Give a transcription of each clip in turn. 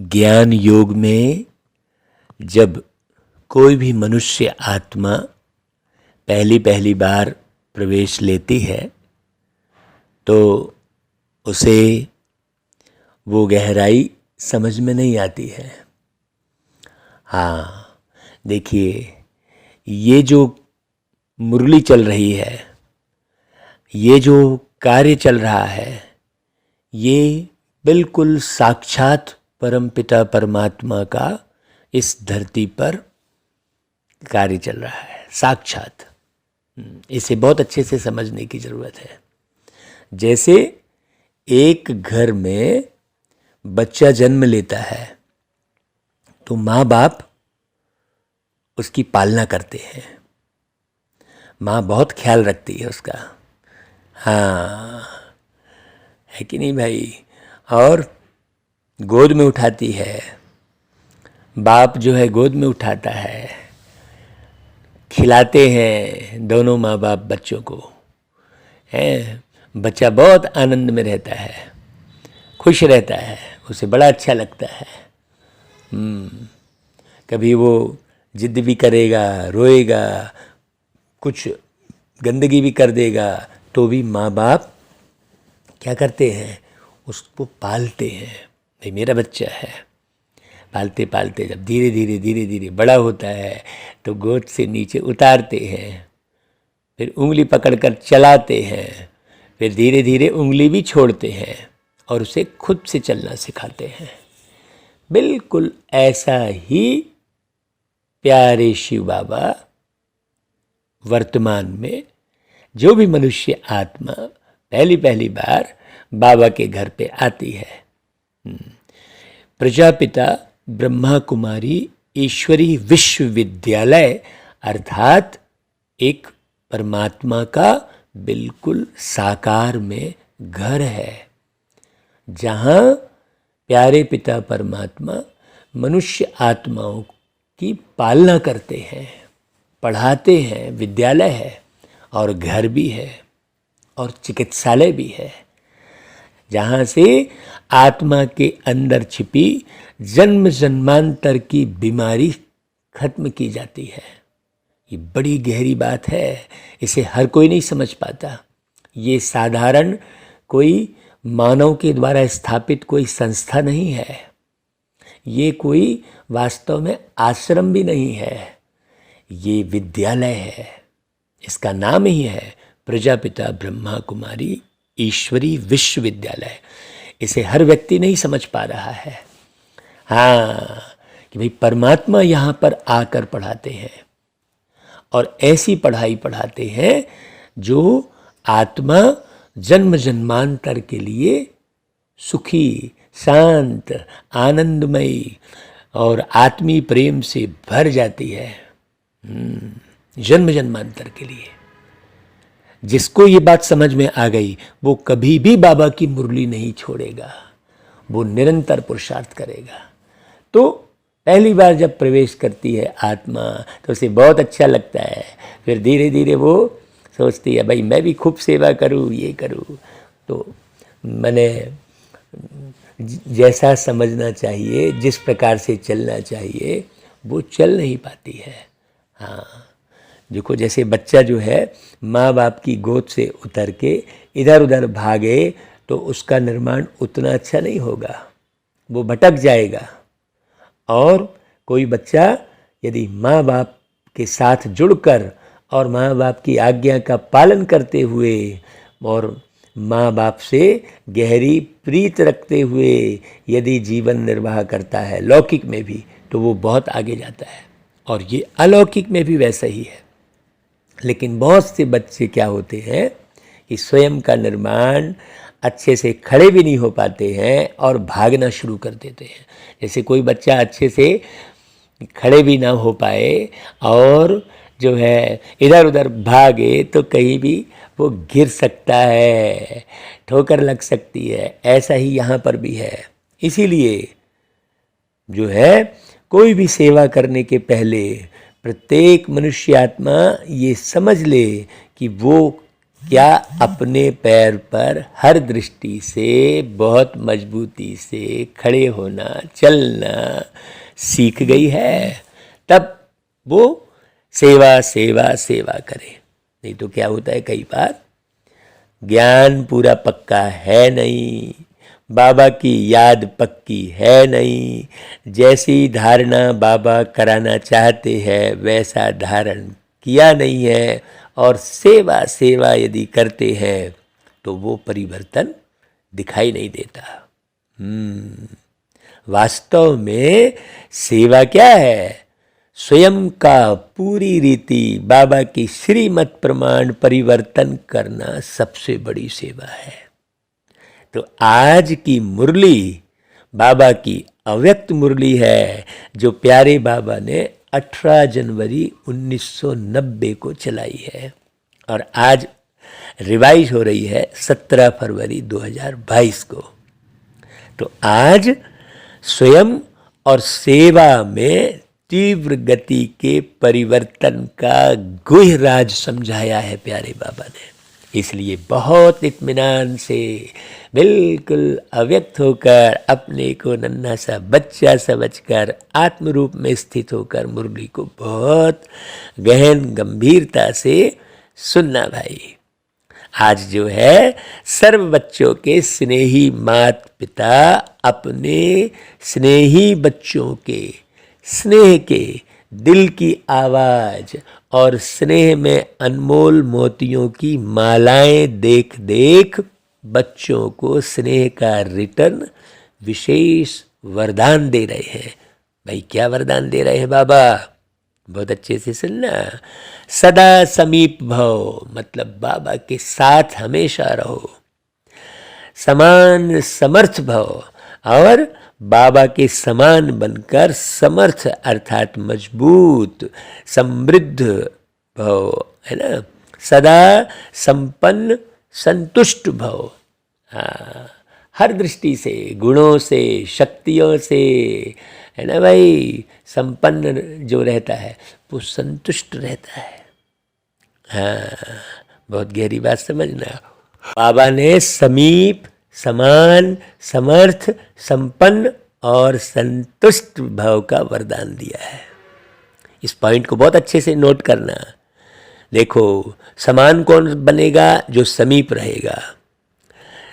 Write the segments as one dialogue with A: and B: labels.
A: ज्ञान योग में जब कोई भी मनुष्य आत्मा पहली बार प्रवेश लेती है तो उसे वो गहराई समझ में नहीं आती है। हाँ, देखिए, ये जो मुरली चल रही है, ये जो कार्य चल रहा है, ये बिल्कुल साक्षात परमपिता परमात्मा का इस धरती पर कार्य चल रहा है, साक्षात। इसे बहुत अच्छे से समझने की ज़रूरत है। जैसे एक घर में बच्चा जन्म लेता है तो माँ बाप उसकी पालना करते हैं, माँ बहुत ख्याल रखती है उसका। हाँ, है कि नहीं भाई? और गोद में उठाती है, बाप जो है गोद में उठाता है, खिलाते हैं दोनों माँ बाप बच्चों को, है। बच्चा बहुत आनंद में रहता है, खुश रहता है, उसे बड़ा अच्छा लगता है। कभी वो जिद भी करेगा, रोएगा, कुछ गंदगी भी कर देगा, तो भी माँ बाप क्या करते हैं? उसको पालते हैं। भाई मेरा बच्चा है। पालते पालते जब धीरे धीरे बड़ा होता है तो गोद से नीचे उतारते हैं, फिर उंगली पकड़कर चलाते हैं, फिर धीरे धीरे उंगली भी छोड़ते हैं और उसे खुद से चलना सिखाते हैं। बिल्कुल ऐसा ही प्यारे शिव बाबा वर्तमान में जो भी मनुष्य आत्मा पहली बार बाबा के घर पे आती है, प्रजापिता ब्रह्मा कुमारी ईश्वरी विश्वविद्यालय अर्थात एक परमात्मा का बिल्कुल साकार में घर है, जहाँ प्यारे पिता परमात्मा मनुष्य आत्माओं की पालना करते हैं, पढ़ाते हैं। विद्यालय है और घर भी है और चिकित्सालय भी है, जहाँ से आत्मा के अंदर छिपी जन्म जन्मांतर की बीमारी खत्म की जाती है। ये बड़ी गहरी बात है, इसे हर कोई नहीं समझ पाता। ये साधारण कोई मानव के द्वारा स्थापित कोई संस्था नहीं है, ये कोई वास्तव में आश्रम भी नहीं है, ये विद्यालय है। इसका नाम ही है प्रजापिता ब्रह्मा कुमारी ईश्वरी विश्वविद्यालय। इसे हर व्यक्ति नहीं समझ पा रहा है। हाँ, कि भाई परमात्मा यहाँ पर आकर पढ़ाते हैं और ऐसी पढ़ाई पढ़ाते हैं जो आत्मा जन्म जन्मांतर के लिए सुखी, शांत, आनंदमयी और आत्मीय प्रेम से भर जाती है। जन्म जन्मांतर के लिए जिसको ये बात समझ में आ गई वो कभी भी बाबा की मुरली नहीं छोड़ेगा, वो निरंतर पुरुषार्थ करेगा। तो पहली बार जब प्रवेश करती है आत्मा तो उसे बहुत अच्छा लगता है, फिर धीरे धीरे वो सोचती है भाई मैं भी खूब सेवा करूँ, ये करूँ। तो मैंने जैसा समझना चाहिए, जिस प्रकार से चलना चाहिए, वो चल नहीं पाती है। हाँ, देखो जैसे बच्चा जो है माँ बाप की गोद से उतर के इधर उधर भागे तो उसका निर्माण उतना अच्छा नहीं होगा, वो भटक जाएगा। और कोई बच्चा यदि माँ बाप के साथ जुड़कर और माँ बाप की आज्ञा का पालन करते हुए और माँ बाप से गहरी प्रीत रखते हुए यदि जीवन निर्वाह करता है लौकिक में भी, तो वो बहुत आगे जाता है। और ये अलौकिक में भी वैसा ही है। लेकिन बहुत से बच्चे क्या होते हैं कि स्वयं का निर्माण अच्छे से खड़े भी नहीं हो पाते हैं और भागना शुरू कर देते हैं। जैसे कोई बच्चा अच्छे से खड़े भी ना हो पाए और जो है इधर उधर भागे तो कहीं भी वो गिर सकता है, ठोकर लग सकती है। ऐसा ही यहाँ पर भी है। इसीलिए जो है कोई भी सेवा करने के पहले प्रत्येक मनुष्य आत्मा ये समझ ले कि वो क्या अपने पैर पर हर दृष्टि से बहुत मजबूती से खड़े होना, चलना सीख गई है, तब वो सेवा सेवा सेवा करे। नहीं तो क्या होता है, कई बार ज्ञान पूरा पक्का है नहीं, बाबा की याद पक्की है नहीं, जैसी धारणा बाबा कराना चाहते हैं वैसा धारण किया नहीं है, और सेवा सेवा यदि करते हैं तो वो परिवर्तन दिखाई नहीं देता। वास्तव में सेवा क्या है? स्वयं का पूरी रीति बाबा की श्रीमत प्रमाण परिवर्तन करना सबसे बड़ी सेवा है। तो आज की मुरली बाबा की अव्यक्त मुरली है, जो प्यारे बाबा ने 18 जनवरी 1990 को चलाई है, और आज रिवाइज हो रही है 17 फरवरी 2022 को। तो आज स्वयं और सेवा में तीव्र गति के परिवर्तन का गुह्य राज समझाया है प्यारे बाबा ने। इसलिए बहुत इत्मीनान से, बिल्कुल अव्यक्त होकर, अपने को नन्हा सा बच्चा समझकर आत्म रूप में स्थित होकर मुरली को बहुत गहन गंभीरता से सुनना भाई। आज जो है सर्व बच्चों के स्नेही माता पिता अपने स्नेही बच्चों के स्नेह के दिल की आवाज और स्नेह में अनमोल मोतियों की मालाएं देख देख बच्चों को स्नेह का रिटर्न विशेष वरदान दे रहे हैं। भाई क्या वरदान दे रहे हैं बाबा? बहुत अच्छे से सुनना। सदा समीप भव, मतलब बाबा के साथ हमेशा रहो। समान समर्थ भव, और बाबा के समान बनकर समर्थ अर्थात मजबूत समृद्ध भव, है ना। सदा संपन्न संतुष्ट भव, हर दृष्टि से, गुणों से, शक्तियों से, है ना भाई। संपन्न जो रहता है वो संतुष्ट रहता है। हाँ, बहुत गहरी बात समझना। बाबा ने समीप, समान, समर्थ, संपन्न और संतुष्ट भाव का वरदान दिया है। इस पॉइंट को बहुत अच्छे से नोट करना। देखो, समान कौन बनेगा? जो समीप रहेगा।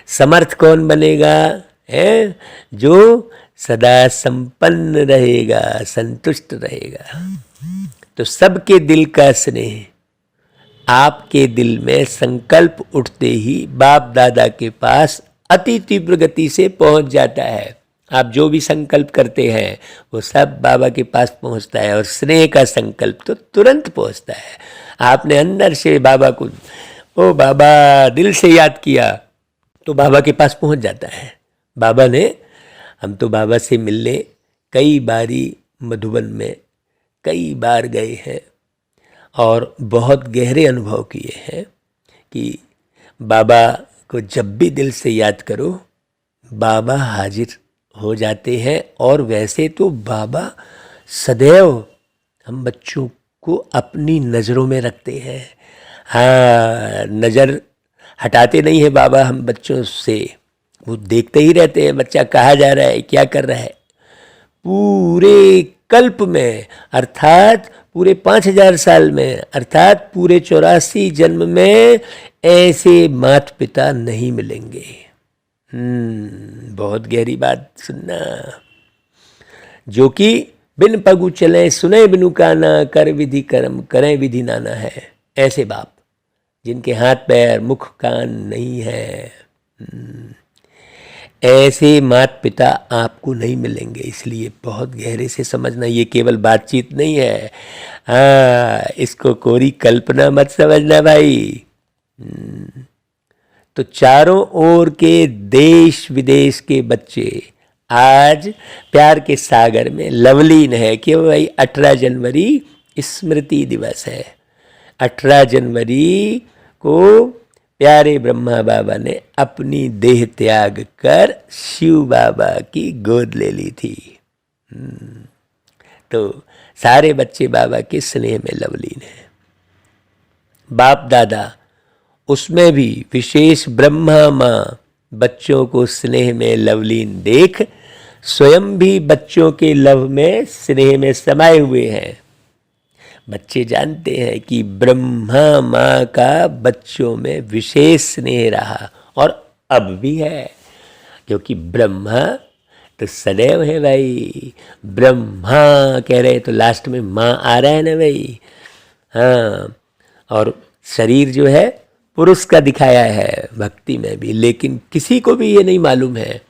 A: समर्थ कौन बनेगा? है जो सदा संपन्न रहेगा, संतुष्ट रहेगा। तो सबके दिल का स्नेह आपके दिल में संकल्प उठते ही बाप दादा के पास अति तीव्र गति से पहुंच जाता है। आप जो भी संकल्प करते हैं वो सब बाबा के पास पहुंचता है, और स्नेह का संकल्प तो तुरंत पहुंचता है। आपने अंदर से बाबा को, ओ बाबा, दिल से याद किया तो बाबा के पास पहुंच जाता है। बाबा ने, हम तो बाबा से मिलने कई बारी मधुबन में कई बार गए हैं और बहुत गहरे अनुभव किए हैं कि बाबा को जब भी दिल से याद करो बाबा हाजिर हो जाते हैं। और वैसे तो बाबा सदैव हम बच्चों को अपनी नज़रों में रखते हैं। हाँ, नज़र हटाते नहीं है बाबा हम बच्चों से, वो देखते ही रहते हैं बच्चा कहाँ जा रहा है, क्या कर रहा है। पूरे कल्प में, अर्थात पूरे 5000 साल में, अर्थात पूरे 84 जन्म में ऐसे माता पिता नहीं मिलेंगे। बहुत गहरी बात सुनना। जो कि बिन पगु चले सुने बिनु काना, कर विधि कर्म करें विधि नाना है। ऐसे बाप जिनके हाथ पैर मुख कान नहीं है, ऐसे माता पिता आपको नहीं मिलेंगे। इसलिए बहुत गहरे से समझना, ये केवल बातचीत नहीं है। हाँ, इसको कोरी कल्पना मत समझना भाई। तो चारों ओर के देश विदेश के बच्चे आज प्यार के सागर में लवलीन है। क्यों भाई? 18 जनवरी स्मृति दिवस है। 18 जनवरी को प्यारे ब्रह्मा बाबा ने अपनी देह त्याग कर शिव बाबा की गोद ले ली थी। तो सारे बच्चे बाबा के स्नेह में लवलीन हैं। बाप दादा उसमें भी विशेष ब्रह्मा माँ बच्चों को स्नेह में लवलीन देख स्वयं भी बच्चों के लव में स्नेह में समाये हुए हैं। बच्चे जानते हैं कि ब्रह्मा माँ का बच्चों में विशेष स्नेह रहा और अब भी है, क्योंकि ब्रह्मा तो सदैव है भाई। ब्रह्मा कह रहे तो लास्ट में माँ आ रहा है ना भाई। हाँ, और शरीर जो है पुरुष का दिखाया है भक्ति में भी, लेकिन किसी को भी ये नहीं मालूम है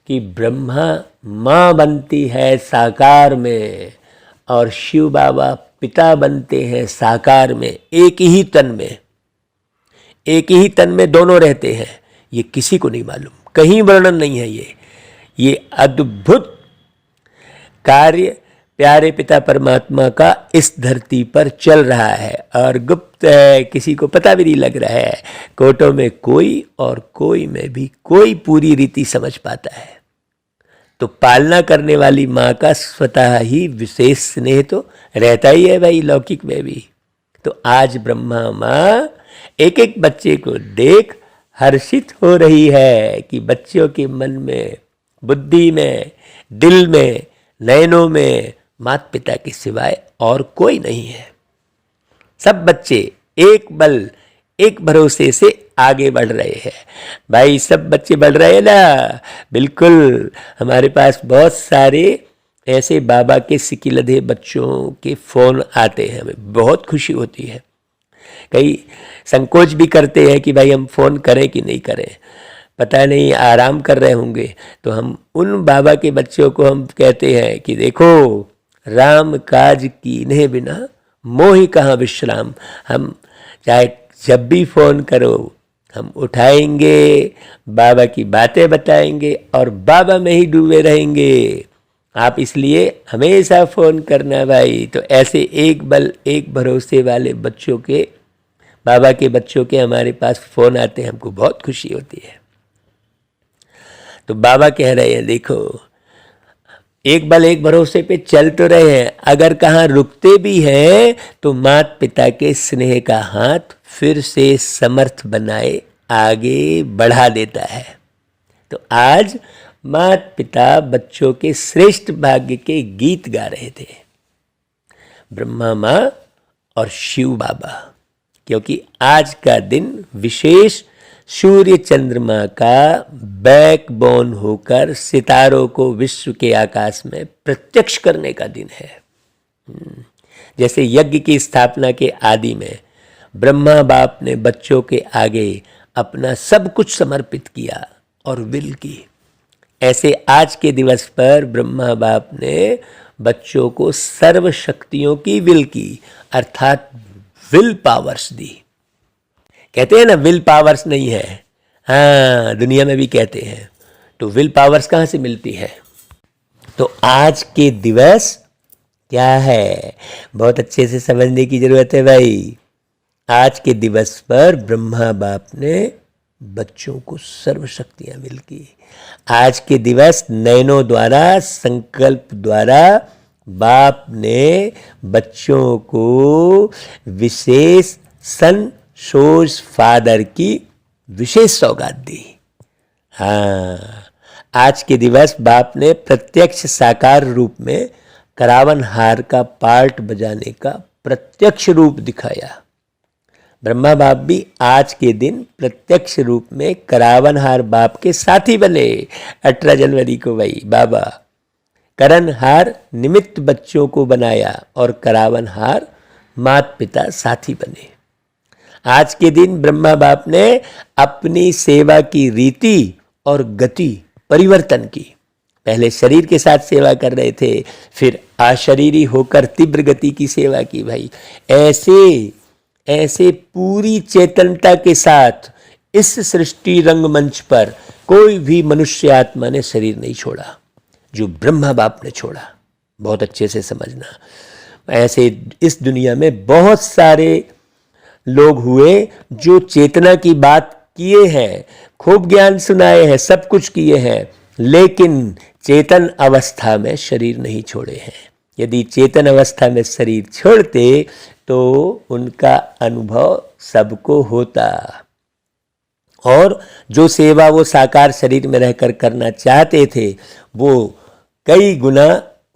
A: कि ब्रह्मा माँ बनती है साकार में और शिव बाबा पिता बनते हैं साकार में, एक ही तन में दोनों रहते हैं। ये किसी को नहीं मालूम, कहीं वर्णन नहीं है। ये अद्भुत कार्य प्यारे पिता परमात्मा का इस धरती पर चल रहा है और गुप्त है, किसी को पता भी नहीं लग रहा है। कोटों में कोई और कोई में भी कोई पूरी रीति समझ पाता है। तो पालना करने वाली माँ का स्वतः ही विशेष स्नेह तो रहता ही है भाई, लौकिक में भी। तो आज ब्रह्मा माँ एक एक बच्चे को देख हर्षित हो रही है कि बच्चों के मन में, बुद्धि में, दिल में, नयनों में माता पिता के सिवाय और कोई नहीं है। सब बच्चे एक बल एक भरोसे से आगे बढ़ रहे हैं भाई। सब बच्चे बढ़ रहे हैं ना, बिल्कुल। हमारे पास बहुत सारे ऐसे बाबा के सिकिलधे बच्चों के फ़ोन आते हैं, हमें बहुत खुशी होती है। कई संकोच भी करते हैं कि भाई हम फ़ोन करें कि नहीं करें, पता नहीं आराम कर रहे होंगे। तो हम उन बाबा के बच्चों को हम कहते हैं कि देखो, राम काज कीन्हे बिना मोहि कहाँ विश्राम। हम चाहे जब भी फ़ोन करो हम उठाएंगे, बाबा की बातें बताएंगे और बाबा में ही डूबे रहेंगे। आप इसलिए हमेशा फ़ोन करना भाई। तो ऐसे एक बल एक भरोसे वाले बच्चों के, बाबा के बच्चों के हमारे पास फ़ोन आते हैं, हमको बहुत खुशी होती है। तो बाबा कह रहे हैं देखो, एक बल एक भरोसे पे चल तो रहे हैं, अगर कहाँ रुकते भी हैं तो माता पिता के स्नेह का हाथ फिर से समर्थ बनाए आगे बढ़ा देता है। तो आज माता पिता बच्चों के श्रेष्ठ भाग्य के गीत गा रहे थे, ब्रह्मा माँ और शिव बाबा, क्योंकि आज का दिन विशेष सूर्य चंद्रमा का बैकबोन होकर सितारों को विश्व के आकाश में प्रत्यक्ष करने का दिन है। जैसे यज्ञ की स्थापना के आदि में ब्रह्मा बाप ने बच्चों के आगे अपना सब कुछ समर्पित किया और विल की, ऐसे आज के दिवस पर ब्रह्मा बाप ने बच्चों को सर्व शक्तियों की विल की, अर्थात विल पावर्स दी। कहते हैं ना विल पावर्स नहीं है, हाँ दुनिया में भी कहते हैं। तो विल पावर्स कहाँ से मिलती है? तो आज के दिवस क्या है, बहुत अच्छे से समझने की जरूरत है भाई। आज के दिवस पर ब्रह्मा बाप ने बच्चों को सर्व शक्तियां मिल की। आज के दिवस नयनों द्वारा, संकल्प द्वारा बाप ने बच्चों को विशेष सन सोर्स फादर की विशेष सौगात दी। हाँ, आज के दिवस बाप ने प्रत्यक्ष साकार रूप में करावन हार का पार्ट बजाने का प्रत्यक्ष रूप दिखाया। ब्रह्मा बाप भी आज के दिन प्रत्यक्ष रूप में करावन हार बाप के साथी बने। 18 जनवरी को भाई बाबा करण हार निमित्त बच्चों को बनाया और करावन हार माता पिता साथी बने। आज के दिन ब्रह्मा बाप ने अपनी सेवा की रीति और गति परिवर्तन की। पहले शरीर के साथ सेवा कर रहे थे, फिर अशरीरी होकर तीव्र गति की सेवा की भाई। ऐसे पूरी चेतनता के साथ इस सृष्टि रंगमंच पर कोई भी मनुष्य आत्मा ने शरीर नहीं छोड़ा जो ब्रह्मा बाप ने छोड़ा। बहुत अच्छे से समझना, ऐसे इस दुनिया में बहुत सारे लोग हुए जो चेतना की बात किए हैं, खूब ज्ञान सुनाए हैं, सब कुछ किए हैं, लेकिन चेतन अवस्था में शरीर नहीं छोड़े हैं। यदि चेतन अवस्था में शरीर छोड़ते तो उनका अनुभव सबको होता। और जो सेवा वो साकार शरीर में रहकर करना चाहते थे वो कई गुना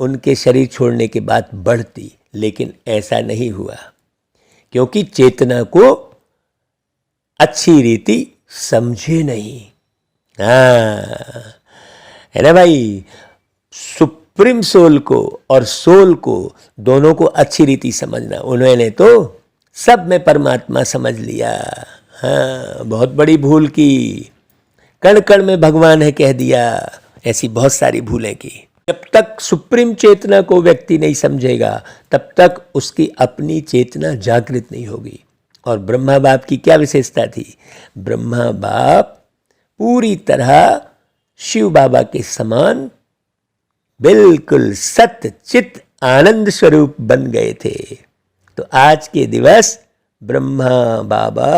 A: उनके शरीर छोड़ने के बाद बढ़ती, लेकिन ऐसा नहीं हुआ क्योंकि चेतना को अच्छी रीति समझे नहीं। हाँ, है ना भाई, सुप्रीम सोल को और सोल को दोनों को अच्छी रीति समझना। उन्होंने तो सब में परमात्मा समझ लिया। हाँ, बहुत बड़ी भूल की, कण कण में भगवान है कह दिया, ऐसी बहुत सारी भूलें की। जब तक सुप्रीम चेतना को व्यक्ति नहीं समझेगा तब तक उसकी अपनी चेतना जागृत नहीं होगी। और ब्रह्मा बाप की क्या विशेषता थी? ब्रह्मा बाप पूरी तरह शिव बाबा के समान बिल्कुल सत्य चित आनंद स्वरूप बन गए थे। तो आज के दिवस ब्रह्मा बाबा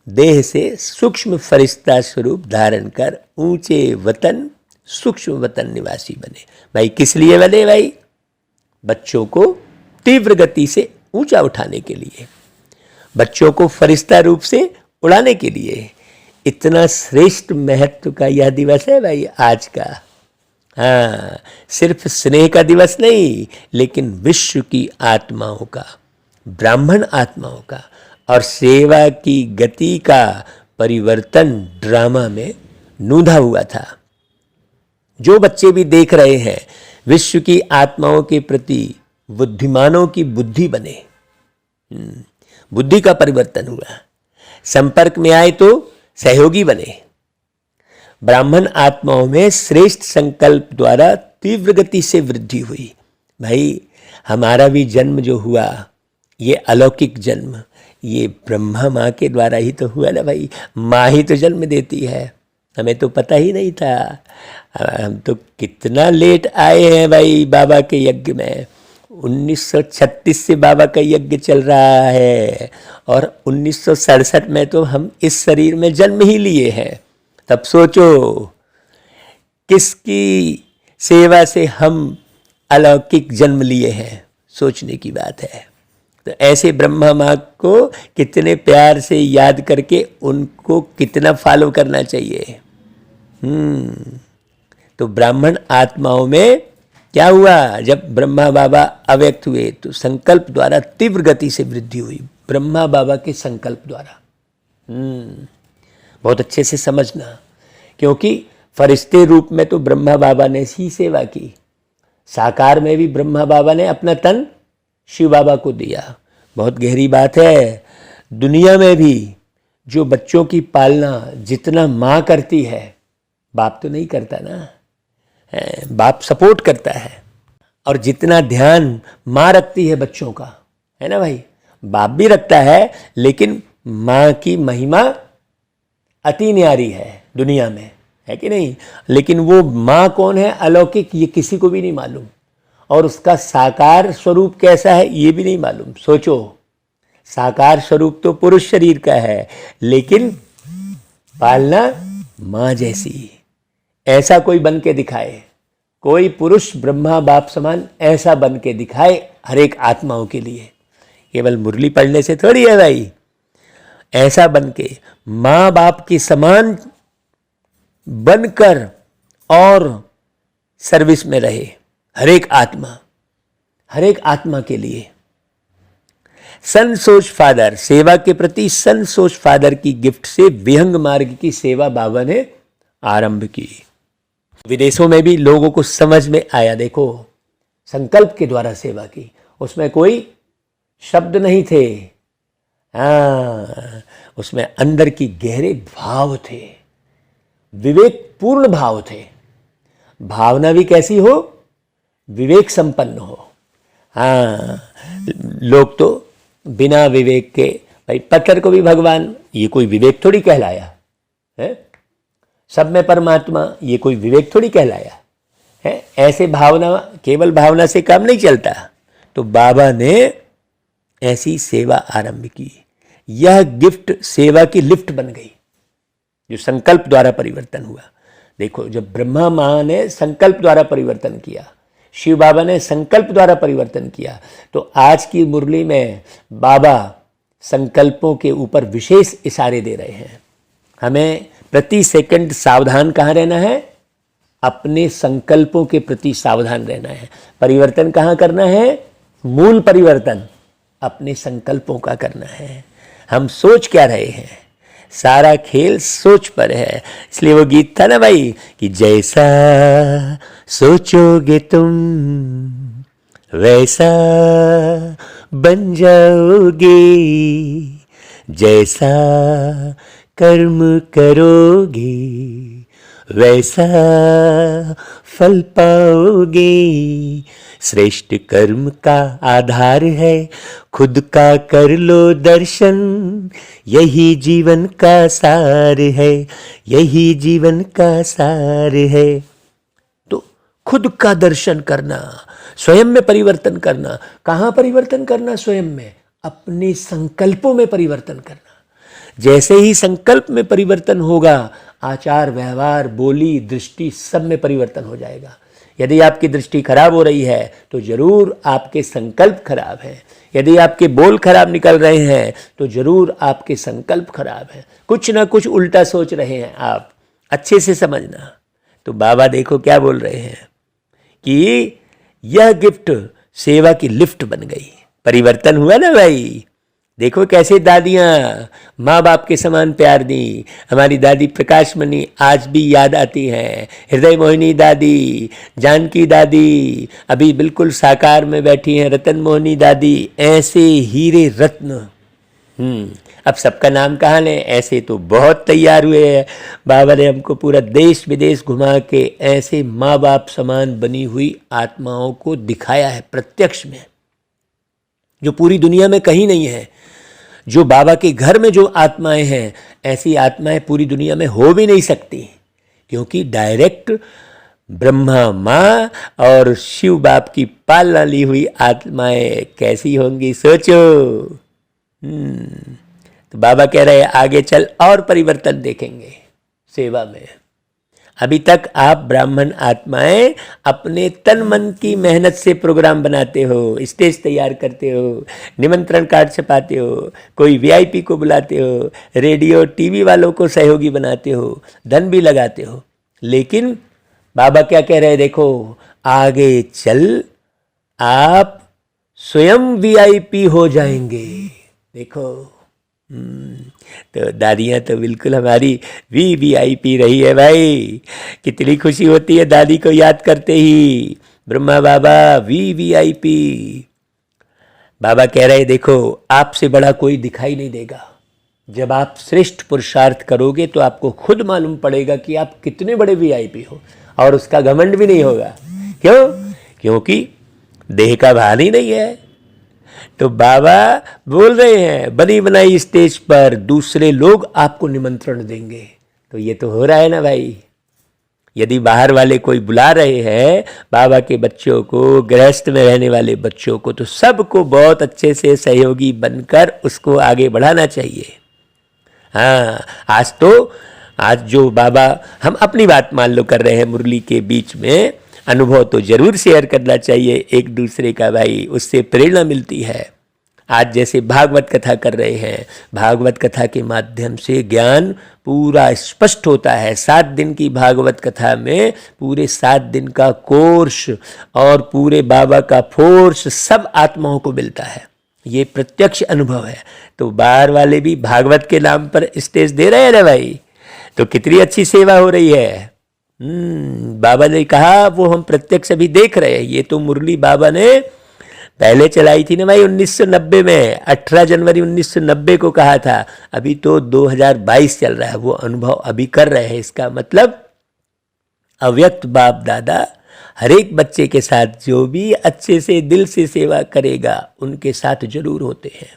A: देह से सूक्ष्म फरिश्ता स्वरूप धारण कर ऊंचे वतन सूक्ष्म वतन निवासी बने। भाई किस लिए बने भाई? बच्चों को तीव्र गति से ऊंचा उठाने के लिए, बच्चों को फरिश्ता रूप से उड़ाने के लिए। इतना श्रेष्ठ महत्व का यह दिवस है भाई आज का। हाँ, सिर्फ स्नेह का दिवस नहीं, लेकिन विश्व की आत्माओं का, ब्राह्मण आत्माओं का और सेवा की गति का परिवर्तन ड्रामा में नूंधा हुआ था। जो बच्चे भी देख रहे हैं, विश्व की आत्माओं के प्रति बुद्धिमानों की बुद्धि बने, बुद्धि का परिवर्तन हुआ। संपर्क में आए तो सहयोगी बने। ब्राह्मण आत्माओं में श्रेष्ठ संकल्प द्वारा तीव्र गति से वृद्धि हुई। भाई हमारा भी जन्म जो हुआ, ये अलौकिक जन्म, ये ब्रह्मा माँ के द्वारा ही तो हुआ ना भाई। माँ ही तो जन्म देती है, हमें तो पता ही नहीं था। हम तो कितना लेट आए हैं भाई बाबा के यज्ञ में। 1936 से बाबा का यज्ञ चल रहा है और 1967 में तो हम इस शरीर में जन्म ही लिए हैं। तब सोचो किसकी सेवा से हम अलौकिक जन्म लिए हैं, सोचने की बात है। तो ऐसे ब्रह्मा माँ को कितने प्यार से याद करके उनको कितना फॉलो करना चाहिए। तो ब्राह्मण आत्माओं में क्या हुआ? जब ब्रह्मा बाबा अव्यक्त हुए तो संकल्प द्वारा तीव्र गति से वृद्धि हुई। ब्रह्मा बाबा के संकल्प द्वारा। बहुत अच्छे से समझना, क्योंकि फरिश्ते रूप में तो ब्रह्मा बाबा ने ही सेवा की, साकार में भी ब्रह्मा बाबा ने अपना तन शिव बाबा को दिया। बहुत गहरी बात है। दुनिया में भी जो बच्चों की पालना जितना माँ करती है, बाप तो नहीं करता ना, बाप सपोर्ट करता है। और जितना ध्यान माँ रखती है बच्चों का, है ना भाई, बाप भी रखता है, लेकिन माँ की महिमा अति न्यारी है दुनिया में, है कि नहीं। लेकिन वो माँ कौन है, अलौकिक, ये किसी को भी नहीं मालूम। और उसका साकार स्वरूप कैसा है ये भी नहीं मालूम। सोचो, साकार स्वरूप तो पुरुष शरीर का है, लेकिन पालना माँ जैसी। ऐसा कोई बन के दिखाए, कोई पुरुष ब्रह्मा बाप समान ऐसा बन के दिखाए हर एक आत्माओं के लिए। केवल मुरली पढ़ने से थोड़ी है भाई। ऐसा बन के माँ बाप के समान बनकर और सर्विस में रहे हर एक आत्मा के लिए। सन सोच फादर, सेवा के प्रति सन सोच फादर की गिफ्ट से विहंग मार्ग की सेवा बाबा ने आरंभ की। विदेशों में भी लोगों को समझ में आया। देखो, संकल्प के द्वारा सेवा की, उसमें कोई शब्द नहीं थे, हाँ, उसमें अंदर की गहरे भाव थे, विवेकपूर्ण भाव थे। भावना भी कैसी हो, विवेक संपन्न हो। हाँ, लोग तो बिना विवेक के, भाई पत्थर को भी भगवान, ये कोई विवेक थोड़ी कहलाया है। सब में परमात्मा, ये कोई विवेक थोड़ी कहलाया है। ऐसे भावना, केवल भावना से काम नहीं चलता। तो बाबा ने ऐसी सेवा आरंभ की। यह गिफ्ट सेवा की लिफ्ट बन गई, जो संकल्प द्वारा परिवर्तन हुआ। देखो, जब ब्रह्मा माँ ने संकल्प द्वारा परिवर्तन किया, शिव बाबा ने संकल्प द्वारा परिवर्तन किया, तो आज की मुरली में बाबा संकल्पों के ऊपर विशेष इशारे दे रहे हैं। हमें प्रति सेकंड सावधान कहाँ रहना है? अपने संकल्पों के प्रति सावधान रहना है। परिवर्तन कहाँ करना है? मूल परिवर्तन अपने संकल्पों का करना है। हम सोच क्या रहे हैं? सारा खेल सोच पर है। इसलिए वो गीत था ना भाई कि जैसा सोचोगे तुम वैसा बन जाओगे, जैसा कर्म करोगे वैसा फल पाओगे। श्रेष्ठ कर्म का आधार है खुद का कर लो दर्शन, यही जीवन का सार है, यही जीवन का सार है। तो खुद का दर्शन करना, स्वयं में परिवर्तन करना। कहाँ परिवर्तन करना? स्वयं में, अपने संकल्पों में परिवर्तन करना। जैसे ही संकल्प में परिवर्तन होगा, आचार व्यवहार बोली दृष्टि सब में परिवर्तन हो जाएगा। यदि आपकी दृष्टि खराब हो रही है तो जरूर आपके संकल्प खराब हैं। यदि आपके बोल खराब निकल रहे हैं तो जरूर आपके संकल्प खराब हैं। कुछ ना कुछ उल्टा सोच रहे हैं आप, अच्छे से समझना। तो बाबा देखो क्या बोल रहे हैं कि यह गिफ्ट सेवा की लिफ्ट बन गई। परिवर्तन हुआ ना भाई। देखो कैसे दादियाँ माँ बाप के समान प्यार दी। हमारी दादी प्रकाशमणि आज भी याद आती हैं। हृदय मोहिनी दादी, जानकी दादी अभी बिल्कुल साकार में बैठी हैं, रतन मोहिनी दादी, ऐसे हीरे रत्न। अब सबका नाम कहाँ लें? ऐसे तो बहुत तैयार हुए हैं। बाबा ने हमको पूरा देश विदेश घुमा के ऐसे माँ बाप समान बनी हुई आत्माओं को दिखाया है प्रत्यक्ष में, जो पूरी दुनिया में कहीं नहीं है। जो बाबा के घर में जो आत्माएं हैं, ऐसी आत्माएं पूरी दुनिया में हो भी नहीं सकती, क्योंकि डायरेक्ट ब्रह्मा माँ और शिव बाप की पालना ली हुई आत्माएं कैसी होंगी सोचो। तो बाबा कह रहे हैं आगे चल और परिवर्तन देखेंगे सेवा में। अभी तक आप ब्राह्मण आत्माएं अपने तन मन की मेहनत से प्रोग्राम बनाते हो, स्टेज तैयार करते हो, निमंत्रण कार्ड छपाते हो, कोई वीआईपी को बुलाते हो, रेडियो टीवी वालों को सहयोगी बनाते हो, धन भी लगाते हो। लेकिन बाबा क्या कह रहे हैं? देखो आगे चल आप स्वयं वीआईपी हो जाएंगे। देखो तो दादियाँ तो बिल्कुल हमारी वीआईपी रही है भाई। कितनी खुशी होती है दादी को याद करते ही। ब्रह्मा बाबा वीआईपी। बाबा कह रहे देखो आपसे बड़ा कोई दिखाई नहीं देगा। जब आप श्रेष्ठ पुरुषार्थ करोगे तो आपको खुद मालूम पड़ेगा कि आप कितने बड़े वीआईपी हो, और उसका घमंड भी नहीं होगा। क्यों? क्योंकि देह का भान ही नहीं है। तो बाबा बोल रहे हैं बनी बनाई स्टेज पर दूसरे लोग आपको निमंत्रण देंगे। तो ये तो हो रहा है ना भाई। यदि बाहर वाले कोई बुला रहे हैं बाबा के बच्चों को, गृहस्थ में रहने वाले बच्चों को, तो सबको बहुत अच्छे से सहयोगी बनकर उसको आगे बढ़ाना चाहिए। हाँ, आज जो बाबा, हम अपनी बात मान लो कर रहे हैं मुरली के बीच में, अनुभव तो जरूर शेयर करना चाहिए एक दूसरे का भाई, उससे प्रेरणा मिलती है। आज जैसे भागवत कथा कर रहे हैं, भागवत कथा के माध्यम से ज्ञान पूरा स्पष्ट होता है। 7 दिन की भागवत कथा में पूरे 7 दिन का कोर्स और पूरे बाबा का फोर्स सब आत्माओं को मिलता है। ये प्रत्यक्ष अनुभव है। तो बाहर वाले भी भागवत के नाम पर स्टेज दे रहे हैं ना भाई, तो कितनी अच्छी सेवा हो रही है। बाबा ने कहा वो हम प्रत्यक्ष अभी देख रहे हैं। ये तो मुरली बाबा ने पहले चलाई थी ना भाई 1990 में, 18 जनवरी 1990 को कहा था। अभी तो 2022 चल रहा है, वो अनुभव अभी कर रहे हैं। इसका मतलब अव्यक्त बाप दादा हर एक बच्चे के साथ जो भी अच्छे से दिल से सेवा करेगा उनके साथ जरूर होते हैं।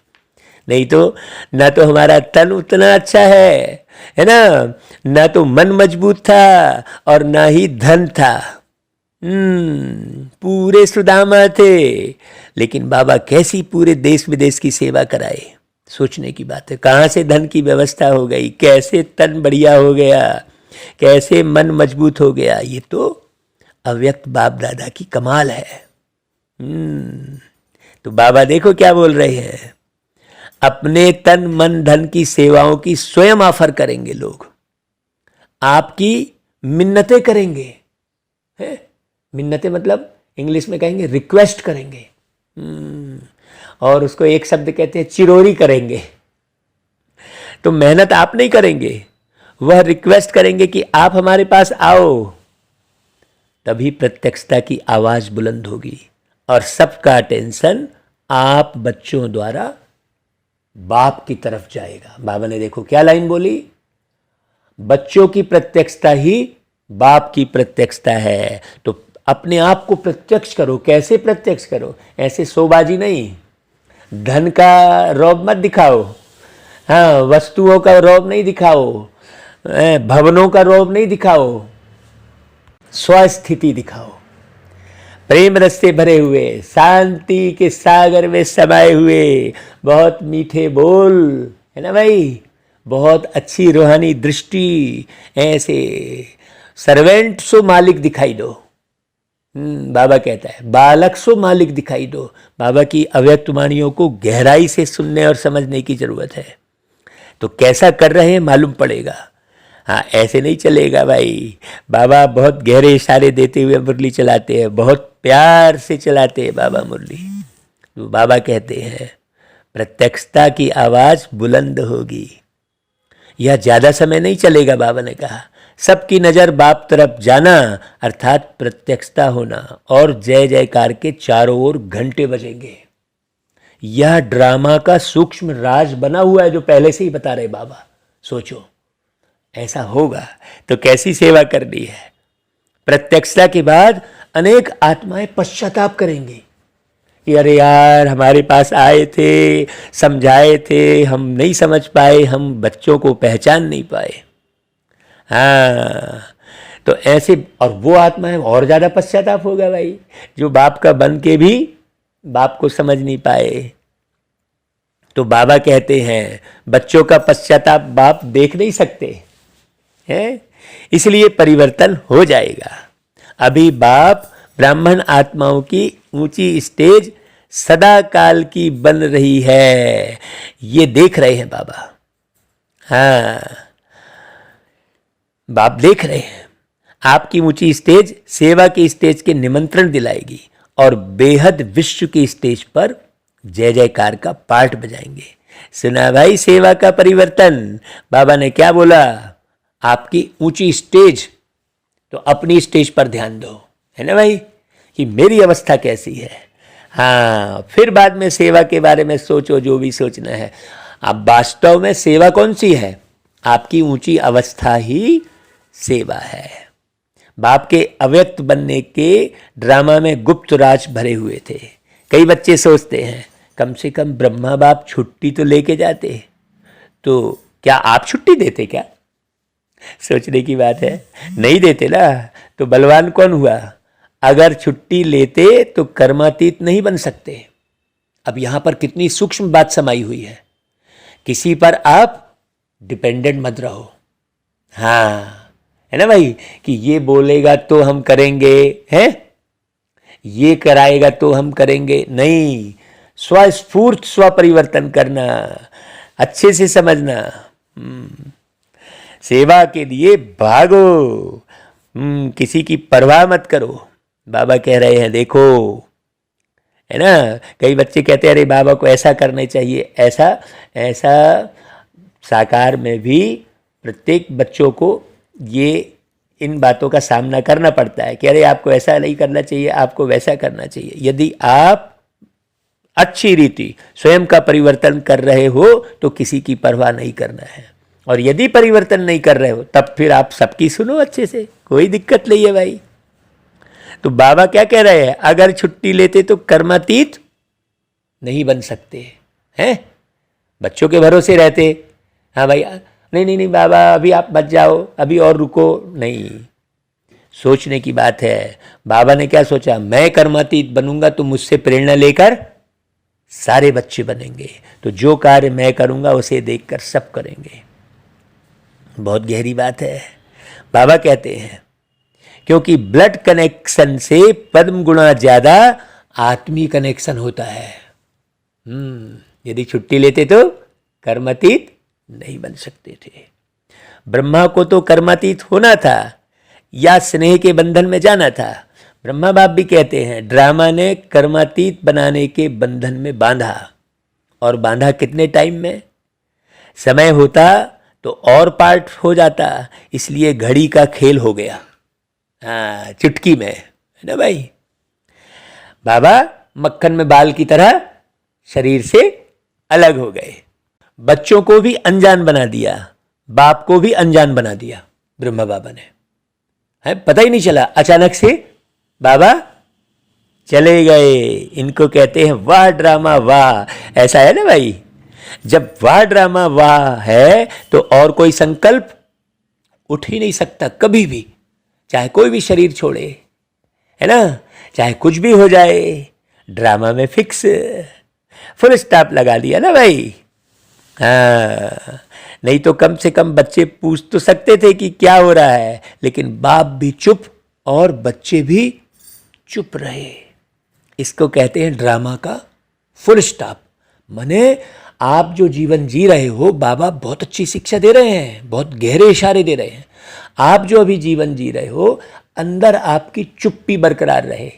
A: नहीं तो ना तो हमारा तन उतना अच्छा है ना, ना तो मन मजबूत था और ना ही धन था। पूरे सुदामा थे, लेकिन बाबा कैसी पूरे देश विदेश की सेवा कराए। सोचने की बात है, कहाँ से धन की व्यवस्था हो गई, कैसे तन बढ़िया हो गया, कैसे मन मजबूत हो गया। ये तो अव्यक्त बाप दादा की कमाल है। तो बाबा देखो क्या बोल रहे हैं, अपने तन मन धन की सेवाओं की स्वयं ऑफर करेंगे लोग। आपकी मिन्नतें करेंगे, है? मिन्नतें मतलब इंग्लिश में कहेंगे रिक्वेस्ट करेंगे। और उसको एक शब्द कहते हैं चिरोरी करेंगे। तो मेहनत आप नहीं करेंगे, वह रिक्वेस्ट करेंगे कि आप हमारे पास आओ, तभी प्रत्यक्षता की आवाज बुलंद होगी और सबका अटेंशन आप बच्चों द्वारा बाप की तरफ जाएगा। बाबा ने देखो क्या लाइन बोली, बच्चों की प्रत्यक्षता ही बाप की प्रत्यक्षता है। तो अपने आप को प्रत्यक्ष करो। कैसे प्रत्यक्ष करो? ऐसे शोबाजी नहीं, धन का रौब मत दिखाओ, हाँ, वस्तुओं का रौब नहीं दिखाओ, भवनों का रौब नहीं दिखाओ, स्वस्थिति दिखाओ। प्रेम रस से भरे हुए, शांति के सागर में समाये हुए, बहुत मीठे बोल, है ना भाई, बहुत अच्छी रूहानी दृष्टि, ऐसे सर्वेंट सो मालिक दिखाई दो। बाबा कहता है बालक सो मालिक दिखाई दो। बाबा की अव्यक्त वाणियों को गहराई से सुनने और समझने की जरूरत है। तो कैसा कर रहे हैं मालूम पड़ेगा। हाँ, ऐसे नहीं चलेगा भाई। बाबा बहुत गहरे इशारे देते हुए मुरली चलाते हैं, बहुत प्यार से चलाते हैं बाबा मुरली। तो बाबा कहते हैं प्रत्यक्षता की आवाज बुलंद होगी। यह ज्यादा समय नहीं चलेगा। बाबा ने कहा सबकी नजर बाप तरफ जाना अर्थात प्रत्यक्षता होना, और जय जयकार के चारों ओर घंटे बजेंगे। यह ड्रामा का सूक्ष्म राज बना हुआ है जो पहले से ही बता रहे बाबा। सोचो ऐसा होगा तो कैसी सेवा करनी है। प्रत्यक्षता के बाद अनेक आत्माएं पश्चाताप करेंगी कि अरे यार हमारे पास आए थे, समझाए थे, हम नहीं समझ पाए, हम बच्चों को पहचान नहीं पाए। हाँ, तो ऐसे, और वो आत्मा है और ज़्यादा पश्चाताप होगा भाई, जो बाप का बन के भी बाप को समझ नहीं पाए। तो बाबा कहते हैं बच्चों का पश्चाताप बाप देख नहीं सकते हैं, इसलिए परिवर्तन हो जाएगा। अभी बाप ब्राह्मण आत्माओं की ऊंची स्टेज सदा काल की बन रही है, ये देख रहे हैं बाबा। हाँ, बाप देख रहे हैं। आपकी ऊंची स्टेज सेवा की स्टेज के निमंत्रण दिलाएगी और बेहद विश्व की स्टेज पर जय जयकार का पाठ बजाएंगे। सुना भाई सेवा का परिवर्तन। बाबा ने क्या बोला, आपकी ऊंची स्टेज, तो अपनी स्टेज पर ध्यान दो, है ना भाई, कि मेरी अवस्था कैसी है। हाँ, फिर बाद में सेवा के बारे में सोचो जो भी सोचना है। अब वास्तव में सेवा कौन सी है? आपकी ऊंची अवस्था ही सेवा है। बाप के अव्यक्त बनने के ड्रामा में गुप्त राज भरे हुए थे। कई बच्चे सोचते हैं कम से कम ब्रह्मा बाप छुट्टी तो लेके जाते, तो क्या आप छुट्टी देते क्या? सोचने की बात है, नहीं देते ना, तो बलवान कौन हुआ? अगर छुट्टी लेते तो कर्मातीत नहीं बन सकते। अब यहां पर कितनी सूक्ष्म बात समाई हुई है। किसी पर आप डिपेंडेंट मत रहो। हाँ, है ना भाई, कि ये बोलेगा तो हम करेंगे, हैं, ये कराएगा तो हम करेंगे, नहीं। स्वस्फूर्त स्व परिवर्तन करना, अच्छे से समझना। सेवा के लिए भागो, किसी की परवाह मत करो। बाबा कह रहे हैं देखो, है ना, कई बच्चे कहते हैं अरे बाबा को ऐसा करना चाहिए, ऐसा ऐसा। साकार में भी प्रत्येक बच्चों को ये इन बातों का सामना करना पड़ता है कि अरे आपको ऐसा नहीं करना चाहिए, आपको वैसा करना चाहिए। यदि आप अच्छी रीति स्वयं का परिवर्तन कर रहे हो तो किसी की परवाह नहीं करना है, और यदि परिवर्तन नहीं कर रहे हो तब फिर आप सबकी सुनो अच्छे से, कोई दिक्कत नहीं है भाई। तो बाबा क्या कह रहे हैं, अगर छुट्टी लेते तो कर्मातीत नहीं बन सकते हैं, बच्चों के भरोसे रहते। हाँ भाई, नहीं नहीं नहीं बाबा अभी आप मत जाओ, अभी और रुको, नहीं। सोचने की बात है। बाबा ने क्या सोचा, मैं कर्मातीत बनूंगा तो मुझसे प्रेरणा लेकर सारे बच्चे बनेंगे, तो जो कार्य मैं करूंगा उसे देखकर सब करेंगे। बहुत गहरी बात है। बाबा कहते हैं क्योंकि ब्लड कनेक्शन से पद्म गुणा ज्यादा आत्मीय कनेक्शन होता है। यदि छुट्टी लेते तो कर्मातीत नहीं बन सकते थे। ब्रह्मा को तो कर्मातीत होना था या स्नेह के बंधन में जाना था। ब्रह्मा बाप भी कहते हैं ड्रामा ने कर्मातीत बनाने के बंधन में बांधा, और बांधा कितने टाइम में? समय होता तो और पार्ट हो जाता, इसलिए घड़ी का खेल हो गया। हाँ, चुटकी में, है ना भाई। बाबा मक्खन में बाल की तरह शरीर से अलग हो गए। बच्चों को भी अनजान बना दिया, बाप को भी अनजान बना दिया ब्रह्मा बाबा ने, है पता ही नहीं चला। अचानक से बाबा चले गए। इनको कहते हैं वाह ड्रामा वाह। ऐसा है ना भाई, जब वाह ड्रामा वाह है तो और कोई संकल्प उठ ही नहीं सकता कभी भी, चाहे कोई भी शरीर छोड़े, है ना, चाहे कुछ भी हो जाए, ड्रामा में फिक्स, फुल स्टॉप लगा दिया ना भाई। हाँ, नहीं तो कम से कम बच्चे पूछ तो सकते थे कि क्या हो रहा है, लेकिन बाप भी चुप और बच्चे भी चुप रहे। इसको कहते हैं ड्रामा का फुल स्टॉप। माने आप जो जीवन जी रहे हो, बाबा बहुत अच्छी शिक्षा दे रहे हैं, बहुत गहरे इशारे दे रहे हैं। आप जो अभी जीवन जी रहे हो, अंदर आपकी चुप्पी बरकरार रहे,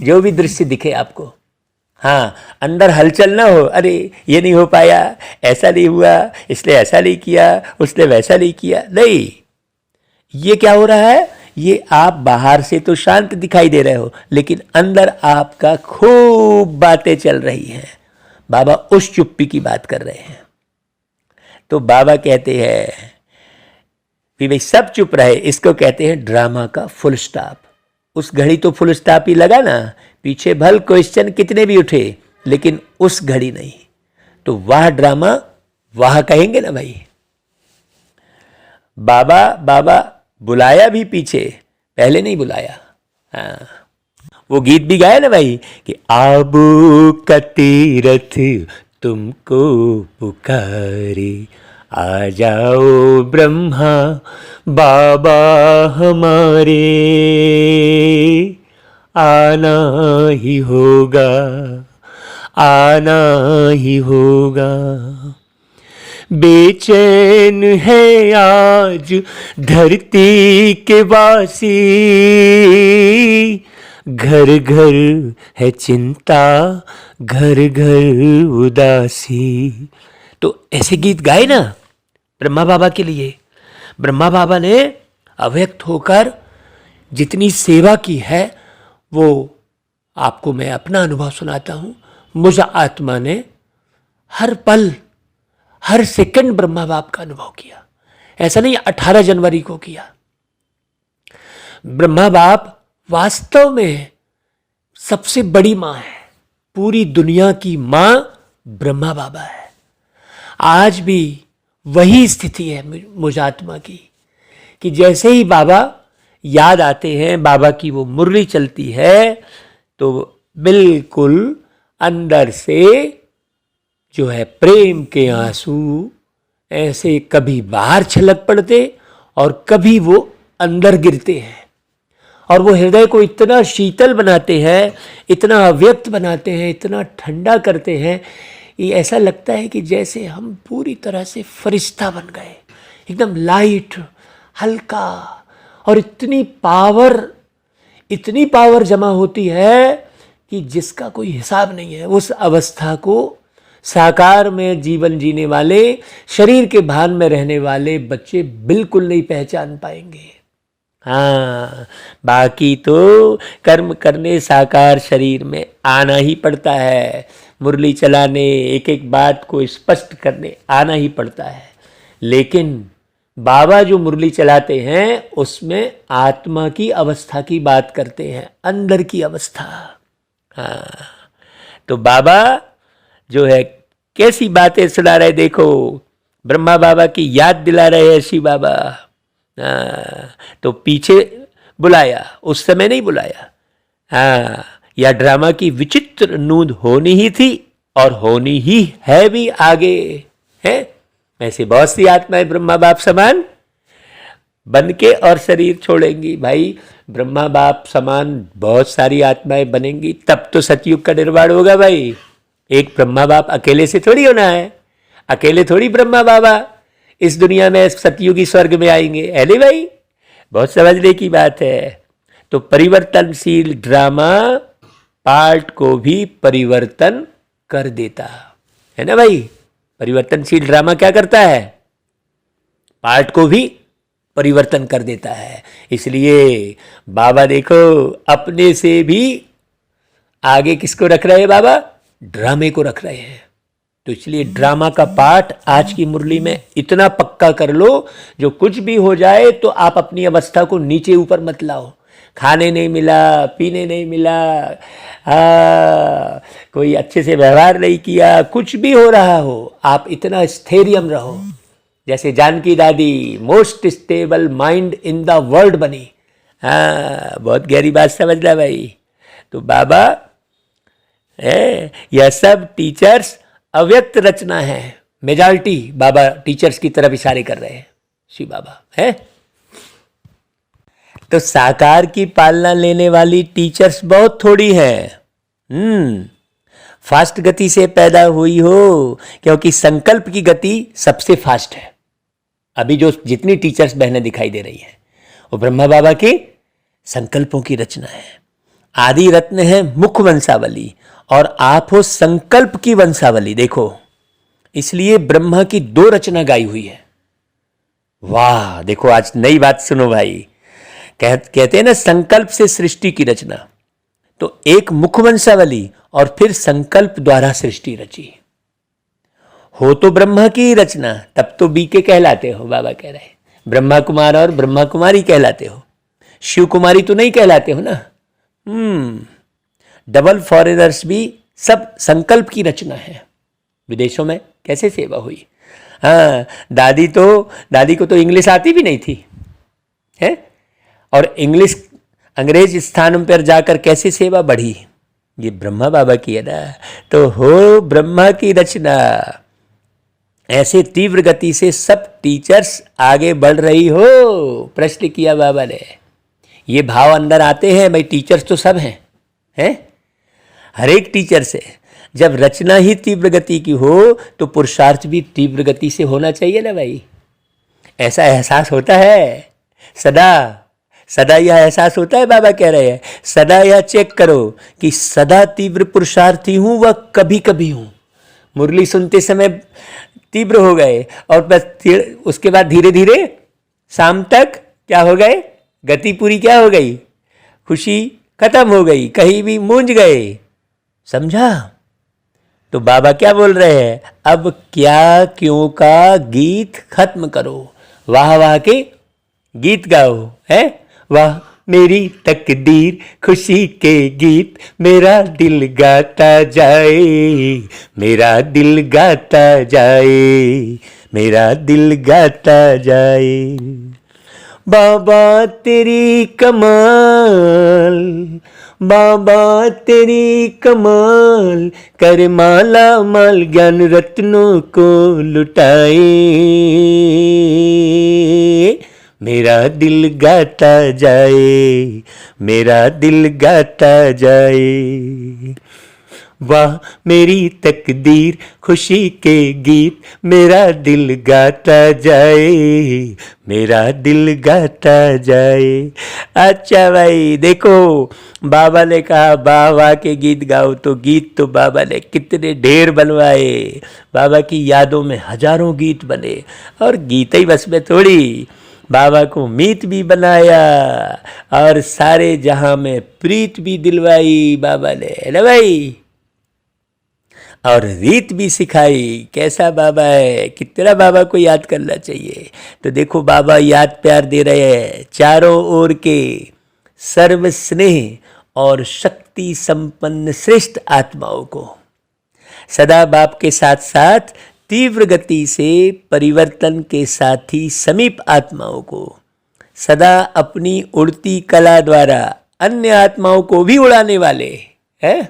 A: जो भी दृश्य दिखे आपको। हाँ, अंदर हलचल ना हो, अरे ये नहीं हो पाया, ऐसा नहीं हुआ, इसने ऐसा नहीं किया, उसने वैसा नहीं किया। नहीं, ये क्या हो रहा है, ये आप बाहर से तो शांत दिखाई दे रहे हो, लेकिन अंदर आपका खूब बातें चल रही हैं। बाबा उस चुप्पी की बात कर रहे हैं। तो बाबा कहते हैं कि भाई सब चुप रहे, इसको कहते हैं ड्रामा का फुल स्टॉप। उस घड़ी तो फुल स्टॉप ही लगा ना, पीछे भल क्वेश्चन कितने भी उठे, लेकिन उस घड़ी नहीं। तो वाह ड्रामा वाह कहेंगे ना भाई। बाबा बाबा बुलाया भी पीछे, पहले नहीं बुलाया। हाँ, वो गीत भी गाया ना भाई कि आबू का तीरथ तुमको पुकारे, आ जाओ ब्रह्मा बाबा हमारे, आना ही होगा, आना ही होगा। बेचैन है आज धरती के वासी, घर घर है चिंता, घर घर उदासी। तो ऐसे गीत गाए ना ब्रह्मा बाबा के लिए। ब्रह्मा बाबा ने अव्यक्त होकर जितनी सेवा की है, वो आपको मैं अपना अनुभव सुनाता हूँ। मुझ आत्मा ने हर पल हर सेकंड ब्रह्मा बाप का अनुभव किया। ऐसा नहीं 18 जनवरी को किया। ब्रह्मा बाप वास्तव में सबसे बड़ी माँ है, पूरी दुनिया की माँ ब्रह्मा बाबा है। आज भी वही स्थिति है मुझ आत्मा की, कि जैसे ही बाबा याद आते हैं, बाबा की वो मुरली चलती है, तो बिल्कुल अंदर से जो है प्रेम के आंसू ऐसे कभी बाहर छलक पड़ते और कभी वो अंदर गिरते हैं, और वो हृदय को इतना शीतल बनाते हैं, इतना अव्यक्त बनाते हैं, इतना ठंडा करते हैं, ये ऐसा लगता है कि जैसे हम पूरी तरह से फरिश्ता बन गए, एकदम लाइट, हल्का। और इतनी पावर जमा होती है कि जिसका कोई हिसाब नहीं है। उस अवस्था को साकार में जीवन जीने वाले, शरीर के भान में रहने वाले बच्चे बिल्कुल नहीं पहचान पाएंगे। हाँ, बाकी तो कर्म करने साकार शरीर में आना ही पड़ता है, मुरली चलाने, एक एक बात को स्पष्ट करने आना ही पड़ता है। लेकिन बाबा जो मुरली चलाते हैं उसमें आत्मा की अवस्था की बात करते हैं, अंदर की अवस्था। हाँ, तो बाबा जो है कैसी बातें सुना रहे, देखो ब्रह्मा बाबा की याद दिला रहे हैं शिव बाबा। तो पीछे बुलाया, उस समय नहीं बुलाया। हाँ, या ड्रामा की विचित्र नूंद होनी ही थी और होनी ही है भी आगे है। ऐसे बहुत सी आत्माएं ब्रह्मा बाप समान बन के और शरीर छोड़ेंगी। भाई ब्रह्मा बाप समान बहुत सारी आत्माएं बनेंगी, तब तो सतयुग का निर्माण होगा। भाई एक ब्रह्मा बाप अकेले से थोड़ी होना है, अकेले थोड़ी ब्रह्मा बाबा इस दुनिया में सतयुगी स्वर्ग में आएंगे, है नहीं भाई? बहुत समझने की बात है। तो परिवर्तनशील ड्रामा पार्ट को भी परिवर्तन कर देता है ना भाई? परिवर्तनशील ड्रामा क्या करता है? पार्ट को भी परिवर्तन कर देता है। इसलिए बाबा देखो अपने से भी आगे किसको रख रहे हैं बाबा? ड्रामे को रख रहे हैं। तो इसलिए ड्रामा का पार्ट आज की मुरली में इतना पक्का कर लो, जो कुछ भी हो जाए तो आप अपनी अवस्था को नीचे ऊपर मत लाओ। खाने नहीं मिला, पीने नहीं मिला, कोई अच्छे से व्यवहार नहीं किया, कुछ भी हो रहा हो, आप इतना स्थैर्यम रहो। जैसे जानकी दादी most stable mind in the world बनी। हाँ, बहुत गहरी बात समझना भाई। तो बाबा यह सब टीचर्स अव्यक्त रचना है। मेजॉरिटी बाबा टीचर्स की तरफ इशारे कर रहे हैं, श्री बाबा है। तो साकार की पालना लेने वाली टीचर्स बहुत थोड़ी हैं। फास्ट गति से पैदा हुई हो, क्योंकि संकल्प की गति सबसे फास्ट है। अभी जो जितनी टीचर्स बहनें दिखाई दे रही हैं वो ब्रह्मा बाबा के संकल्पों की रचना है। आदि रत्न है मुख वंशावली और आप हो संकल्प की वंशावली। देखो, इसलिए ब्रह्मा की 2 रचना गाई हुई है। वाह, देखो आज नई बात सुनो भाई। कहते हैं ना संकल्प से सृष्टि की रचना। तो एक मुख वंशावली और फिर संकल्प द्वारा सृष्टि रची हो तो ब्रह्मा की रचना, तब तो बीके कहलाते हो। बाबा कह रहे हैं ब्रह्मा कुमार और ब्रह्मा कुमारी कहलाते हो, शिव कुमारी तो नहीं कहलाते हो ना। डबल फॉरेनर्स भी सब संकल्प की रचना है। विदेशों में कैसे सेवा हुई। हाँ, दादी को तो इंग्लिश आती भी नहीं थी है, और इंग्लिश अंग्रेज स्थान पर जाकर कैसे सेवा बढ़ी। ये ब्रह्मा बाबा की है ना। तो हो ब्रह्मा की रचना। ऐसे तीव्र गति से सब टीचर्स आगे बढ़ रही हो। प्रश्न किया बाबा ने, ये भाव अंदर आते हैं भाई, टीचर्स तो सब हैं हर एक टीचर से। जब रचना ही तीव्र गति की हो तो पुरुषार्थ भी तीव्र गति से होना चाहिए ना भाई। ऐसा एहसास होता है सदा यह एहसास होता है। बाबा कह रहे हैं सदा यह चेक करो कि सदा तीव्र पुरुषार्थी हूं व कभी कभी हूं। मुरली सुनते समय तीव्र हो गए और बस उसके बाद धीरे धीरे शाम तक क्या हो गए, गति पूरी क्या हो गई, खुशी खत्म हो गई, कहीं भी मूंझ गए। समझा? तो बाबा क्या बोल रहे हैं, अब क्या क्यों का गीत खत्म करो, वाह वाह के गीत गाओ। है वाह मेरी तकदीर खुशी के गीत, मेरा दिल गाता जाए, मेरा दिल गाता जाए, मेरा दिल गाता जाए। बाबा तेरी कमाल, बाबा तेरी कमाल, कर माला माल ज्ञान रत्नों को लुटाए, मेरा दिल गाता जाए, मेरा दिल गाता जाए। वाह मेरी तकदीर खुशी के गीत, मेरा दिल गाता जाए, मेरा दिल गाता जाए। अच्छा भाई देखो, बाबा ने कहा बाबा के गीत गाओ, तो गीत तो बाबा ने कितने ढेर बनवाए। बाबा की यादों में हजारों गीत बने, और गीत ही बस में थोड़ी, बाबा को मीत भी बनाया और सारे जहां में प्रीत भी दिलवाई बाबा ने, है ना भाई, और रीत भी सिखाई। कैसा बाबा है, कितना बाबा को याद करना चाहिए। तो देखो बाबा याद प्यार दे रहे हैं चारों ओर के सर्व स्नेह और शक्ति संपन्न श्रेष्ठ आत्माओं को। सदा बाप के साथ साथ तीव्र गति से परिवर्तन के साथी समीप आत्माओं को, सदा अपनी उड़ती कला द्वारा अन्य आत्माओं को भी उड़ाने वाले हैं,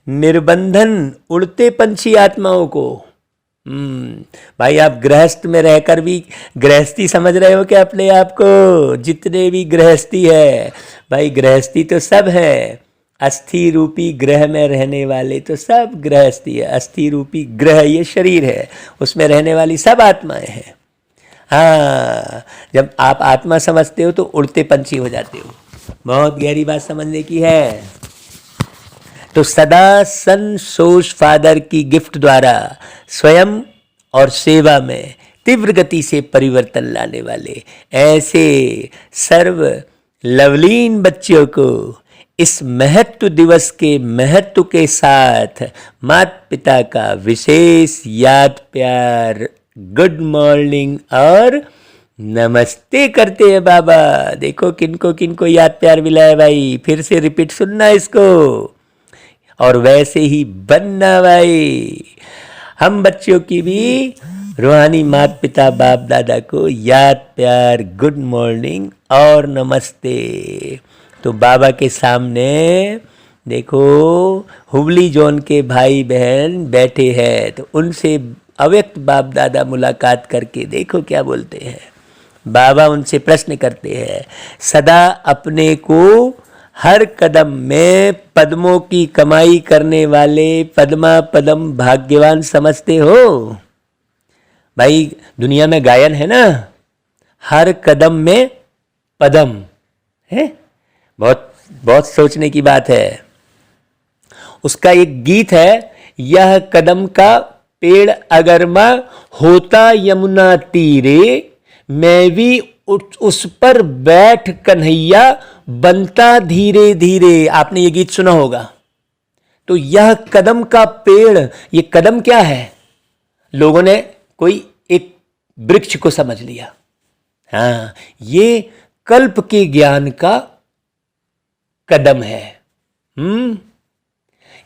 A: निर्बंधन उड़ते पंछी आत्माओं को। भाई आप गृहस्थ में रहकर भी गृहस्थी समझ रहे हो क्या अपने आप को? जितने भी गृहस्थी है भाई, गृहस्थी तो सब है, अस्थि रूपी ग्रह में रहने वाले तो सब गृहस्थी है। अस्थि रूपी ग्रह ये शरीर है, उसमें रहने वाली सब आत्माएं हैं। हाँ, जब आप आत्मा समझते हो तो उड़ते पंछी हो जाते हो। बहुत गहरी बात समझने की है। तो सदा सन सोर्स फादर की गिफ्ट द्वारा स्वयं और सेवा में तीव्र गति से परिवर्तन लाने वाले ऐसे सर्व लवलीन बच्चों को इस महत्व दिवस के महत्व के साथ माता पिता का विशेष याद प्यार, गुड मॉर्निंग और नमस्ते करते हैं बाबा। देखो किनको किनको याद प्यार मिला है भाई, फिर से रिपीट सुनना इसको और वैसे ही बनना भाई। हम बच्चों की भी रूहानी माता पिता बाप दादा को याद प्यार, गुड मॉर्निंग और नमस्ते। तो बाबा के सामने देखो हुबली जोन के भाई बहन बैठे हैं, तो उनसे अव्यक्त बाप दादा मुलाकात करके देखो क्या बोलते हैं। बाबा उनसे प्रश्न करते हैं, सदा अपने को हर कदम में पद्मों की कमाई करने वाले पद्मा पदम भाग्यवान समझते हो? भाई दुनिया में गायन है ना, हर कदम में पदम है, बहुत बहुत सोचने की बात है। उसका एक गीत है, यह कदम का पेड़ अगर मैं होता यमुना तीरे, मैं भी उस पर बैठ कन्हैया बनता धीरे धीरे। आपने ये गीत सुना होगा। तो यह कदम का पेड़, ये कदम क्या है? लोगों ने कोई एक वृक्ष को समझ लिया। हाँ, ये कल्प के ज्ञान का कदम है।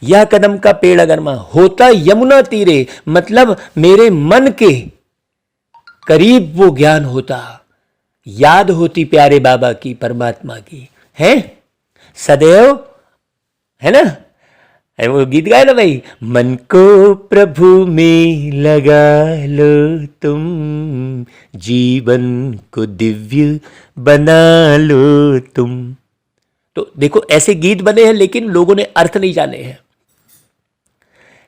A: यह कदम का पेड़ अगर मैं होता यमुना तीरे, मतलब मेरे मन के करीब वो ज्ञान होता, याद होती प्यारे बाबा की, परमात्मा की, है सदैव, है ना? वो गीत गाए ना भाई, मन को प्रभु में लगा लो तुम, जीवन को दिव्य बना लो तुम। तो देखो ऐसे गीत बने हैं, लेकिन लोगों ने अर्थ नहीं जाने हैं।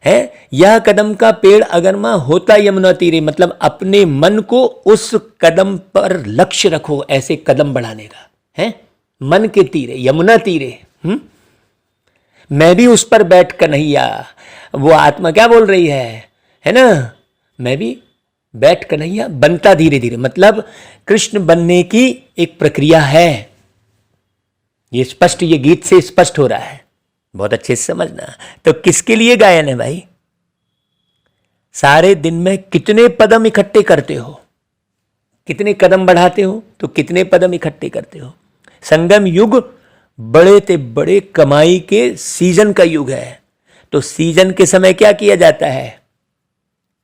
A: है यह कदम का पेड़ अगर मैं होता यमुना तीरे, मतलब अपने मन को उस कदम पर लक्ष्य रखो, ऐसे कदम बढ़ाने का है, मन के तीरे, यमुना तीरे। मैं भी उस पर बैठ कर कन्हैया, वो आत्मा क्या बोल रही है ना, मैं भी बैठ कन्हैया बनता धीरे धीरे, मतलब कृष्ण बनने की एक प्रक्रिया है। ये स्पष्ट, ये गीत से स्पष्ट हो रहा है, बहुत अच्छे से समझना। तो किसके लिए गायन है भाई? सारे दिन में कितने कदम इकट्ठे करते हो, कितने कदम बढ़ाते हो, तो कितने कदम इकट्ठे करते हो। संगम युग बड़े ते बड़े कमाई के सीजन का युग है। तो सीजन के समय क्या किया जाता है?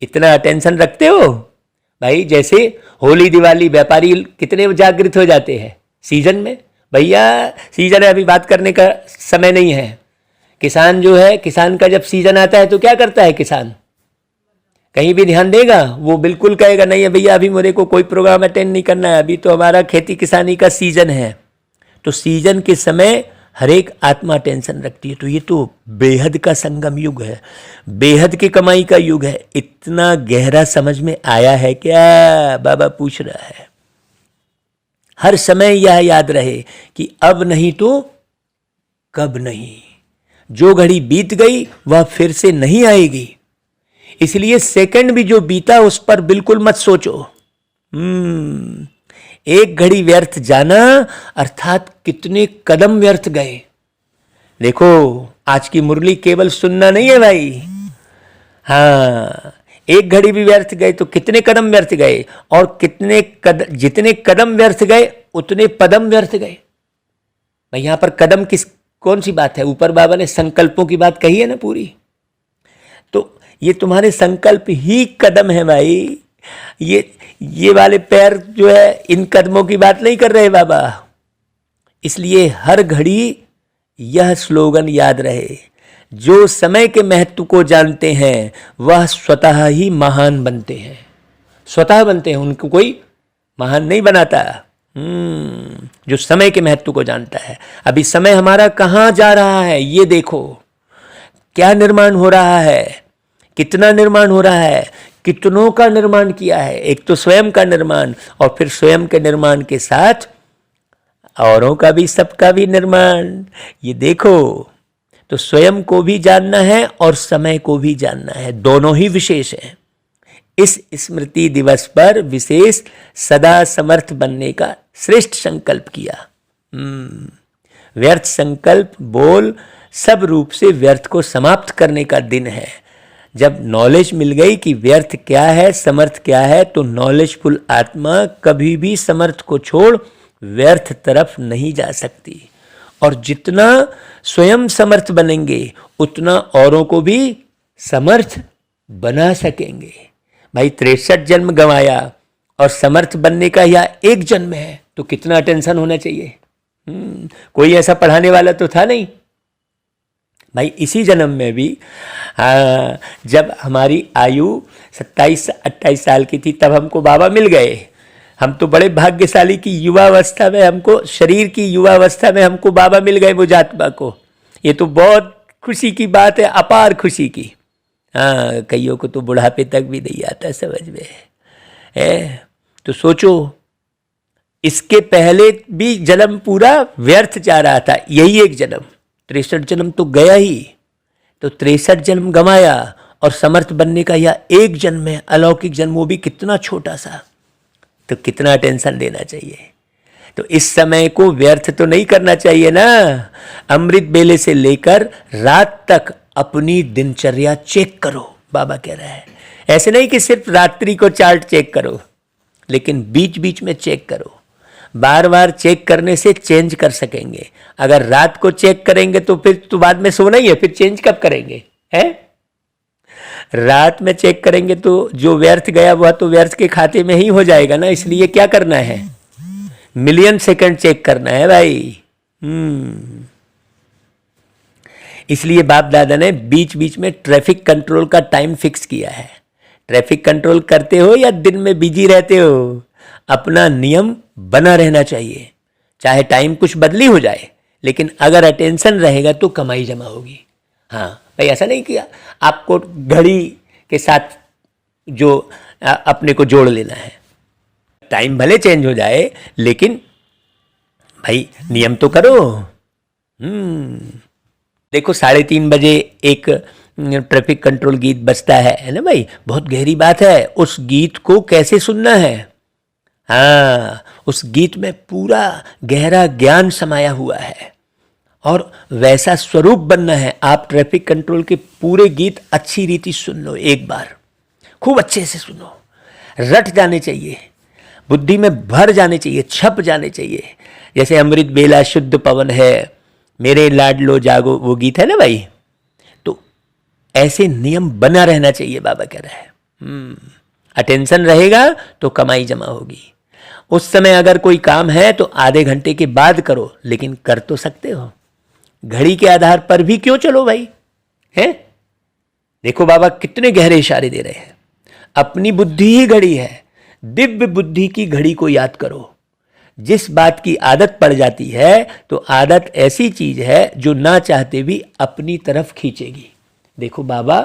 A: इतना अटेंशन रखते हो भाई? जैसे होली दिवाली, व्यापारी कितने जागृत हो जाते हैं सीजन में। भैया सीजन है, अभी बात करने का समय नहीं है। किसान जो है, किसान का जब सीजन आता है तो क्या करता है किसान? कहीं भी ध्यान देगा? वो बिल्कुल कहेगा नहीं है भैया, अभी मेरे को कोई प्रोग्राम अटेंड नहीं करना है, अभी तो हमारा खेती किसानी का सीजन है। तो सीजन के समय हर एक आत्मा टेंशन रखती है। तो ये तो बेहद का संगम युग है, बेहद की कमाई का युग है। इतना गहरा समझ में आया है क्या? बाबा पूछ रहा है। हर समय यह याद रहे कि अब नहीं तो कब नहीं, जो घड़ी बीत गई वह फिर से नहीं आएगी। इसलिए सेकंड भी जो बीता उस पर बिल्कुल मत सोचो। एक घड़ी व्यर्थ जाना अर्थात कितने कदम व्यर्थ गए। देखो आज की मुरली केवल सुनना नहीं है भाई। हाँ, एक घड़ी भी व्यर्थ गए तो कितने कदम व्यर्थ गए, और कितने जितने कदम व्यर्थ गए उतने पदम व्यर्थ गए। भाई यहां पर कदम कौन सी बात है? ऊपर बाबा ने संकल्पों की बात कही है ना पूरी। तो ये तुम्हारे संकल्प ही कदम है भाई। ये वाले पैर जो है, इन कदमों की बात नहीं कर रहे बाबा। इसलिए हर घड़ी यह स्लोगन याद रहे, जो समय के महत्व को जानते हैं वह स्वतः ही महान बनते हैं। स्वतः बनते हैं, उनको कोई महान नहीं बनाता। जो समय के महत्व को जानता है। अभी समय हमारा कहाँ जा रहा है ये देखो, क्या निर्माण हो रहा है, कितना निर्माण हो रहा है, कितनों का निर्माण किया है। एक तो स्वयं का निर्माण और फिर स्वयं के निर्माण के साथ औरों का भी, सबका भी निर्माण। ये देखो, तो स्वयं को भी जानना है और समय को भी जानना है, दोनों ही विशेष हैं। इस स्मृति दिवस पर विशेष सदा समर्थ बनने का श्रेष्ठ संकल्प किया। व्यर्थ संकल्प, बोल, सब रूप से व्यर्थ को समाप्त करने का दिन है। जब नॉलेज मिल गई कि व्यर्थ क्या है, समर्थ क्या है, तो नॉलेजफुल आत्मा कभी भी समर्थ को छोड़ व्यर्थ तरफ नहीं जा सकती। और जितना स्वयं समर्थ बनेंगे उतना औरों को भी समर्थ बना सकेंगे। भाई 63 जन्म गंवाया और समर्थ बनने का यह एक जन्म है, तो कितना टेंशन होना चाहिए। कोई ऐसा पढ़ाने वाला तो था नहीं। भाई इसी जन्म में भी जब हमारी आयु 27-28 साल की थी तब हमको बाबा मिल गए। हम तो बड़े भाग्यशाली की युवावस्था में, हमको शरीर की युवावस्था में हमको बाबा मिल गए बुझात्मा को। ये तो बहुत खुशी की बात है, अपार खुशी की। हाँ, कईयों को तो बुढ़ापे तक भी नहीं आता समझ में है। तो सोचो, इसके पहले भी जन्म पूरा व्यर्थ जा रहा था, यही एक जन्म। 63 जन्म तो गया ही, तो 63 जन्म गंवाया और समर्थ बनने का यह एक जन्म है, अलौकिक जन्म, वो भी कितना छोटा सा। तो कितना टेंशन लेना चाहिए। तो इस समय को व्यर्थ तो नहीं करना चाहिए ना। अमृत बेले से लेकर रात तक अपनी दिनचर्या चेक करो, बाबा कह रहा है। ऐसे नहीं कि सिर्फ रात्रि को चार्ट चेक करो, लेकिन बीच बीच में चेक करो। बार बार चेक करने से चेंज कर सकेंगे। अगर रात को चेक करेंगे तो फिर तो बाद में सोना ही है, फिर चेंज कब करेंगे, है? रात में चेक करेंगे तो जो व्यर्थ गया वह तो व्यर्थ के खाते में ही हो जाएगा ना। इसलिए क्या करना है, मिलियन सेकंड चेक करना है भाई। इसलिए बाप दादा ने बीच बीच में ट्रैफिक कंट्रोल का टाइम फिक्स किया है। ट्रैफिक कंट्रोल करते हो या दिन में बिजी रहते हो, अपना नियम बना रहना चाहिए। चाहे टाइम कुछ बदली हो जाए, लेकिन अगर अटेंशन रहेगा तो कमाई जमा होगी। हाँ भाई, ऐसा नहीं किया आपको घड़ी के साथ जो अपने को जोड़ लेना है। टाइम भले चेंज हो जाए, लेकिन भाई नियम तो करो। देखो 3:30 बजे एक ट्रैफिक कंट्रोल गीत बजता है ना भाई, बहुत गहरी बात है। उस गीत को कैसे सुनना है? हाँ, उस गीत में पूरा गहरा ज्ञान समाया हुआ है और वैसा स्वरूप बनना है। आप ट्रैफिक कंट्रोल के पूरे गीत अच्छी रीति सुन लो, एक बार खूब अच्छे से सुनो, रट जाने चाहिए, बुद्धि में भर जाने चाहिए, छप जाने चाहिए। जैसे अमृत बेला शुद्ध पवन है, मेरे लाडलो जागो, वो गीत है ना भाई। तो ऐसे नियम बना रहना चाहिए, बाबा कह रहा है। अटेंशन रहेगा तो कमाई जमा होगी। उस समय अगर कोई काम है तो आधे घंटे के बाद करो, लेकिन कर तो सकते हो। घड़ी के आधार पर भी क्यों चलो भाई, है? देखो बाबा कितने गहरे इशारे दे रहे हैं। अपनी बुद्धि ही घड़ी है, दिव्य बुद्धि की घड़ी को याद करो। जिस बात की आदत पड़ जाती है तो आदत ऐसी चीज है जो ना चाहते भी अपनी तरफ खींचेगी। देखो बाबा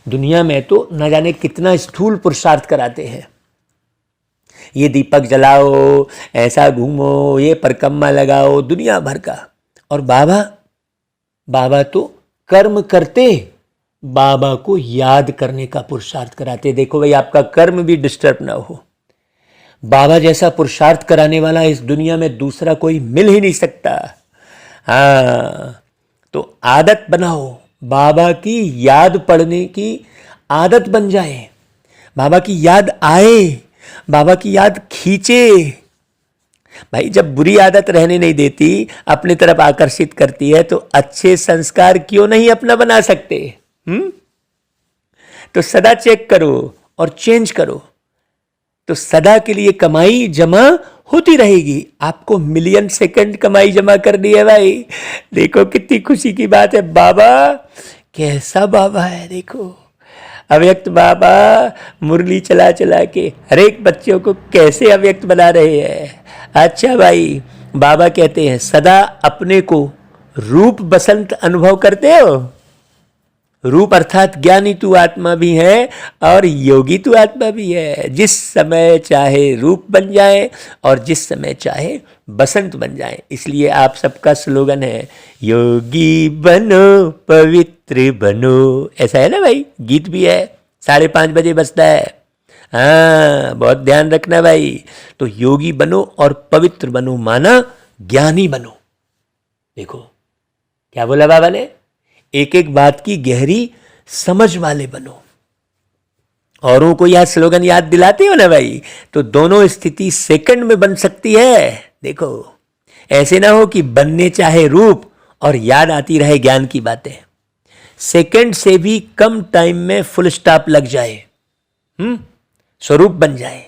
A: दुनिया में तो न जाने कितना स्थूल पुरुषार्थ कराते हैं। ये दीपक जलाओ, ऐसा घूमो, ये परिक्रमा लगाओ, दुनिया भर का। और बाबा तो कर्म करते, बाबा को याद करने का पुरुषार्थ कराते। देखो भाई, आपका कर्म भी डिस्टर्ब ना हो। बाबा जैसा पुरुषार्थ कराने वाला इस दुनिया में दूसरा कोई मिल ही नहीं सकता। हाँ, तो आदत बनाओ, बाबा की याद पढ़ने की आदत बन जाए, बाबा की याद आए, बाबा की याद खींचे। भाई जब बुरी आदत रहने नहीं देती, अपनी तरफ आकर्षित करती है, तो अच्छे संस्कार क्यों नहीं अपना बना सकते? तो सदा चेक करो और चेंज करो, तो सदा के लिए कमाई जमा होती रहेगी। आपको मिलियन सेकंड कमाई जमा करनी है भाई। देखो कितनी खुशी की बात है। बाबा कैसा बाबा है, देखो अव्यक्त बाबा मुरली चला चला के हर एक बच्चों को कैसे अव्यक्त बना रहे हैं। अच्छा भाई, बाबा कहते हैं सदा अपने को रूप बसंत अनुभव करते हो। रूप अर्थात ज्ञानी तू आत्मा भी है और योगी तू आत्मा भी है। जिस समय चाहे रूप बन जाए और जिस समय चाहे बसंत बन जाए। इसलिए आप सबका स्लोगन है योगी बनो पवित्र बनो, ऐसा है ना भाई, गीत भी है, 5:30 बजे बजता है। हाँ, बहुत ध्यान रखना भाई। तो योगी बनो और पवित्र बनो माना ज्ञानी बनो। देखो क्या बोला बाबा ने, एक एक बात की गहरी समझ वाले बनो। औरों को यह स्लोगन याद दिलाते हो ना भाई, तो दोनों स्थिति सेकंड में बन सकती है। देखो ऐसे ना हो कि बनने चाहे रूप और याद आती रहे ज्ञान की बातें। सेकंड से भी कम टाइम में फुल स्टॉप लग जाए, स्वरूप बन जाए।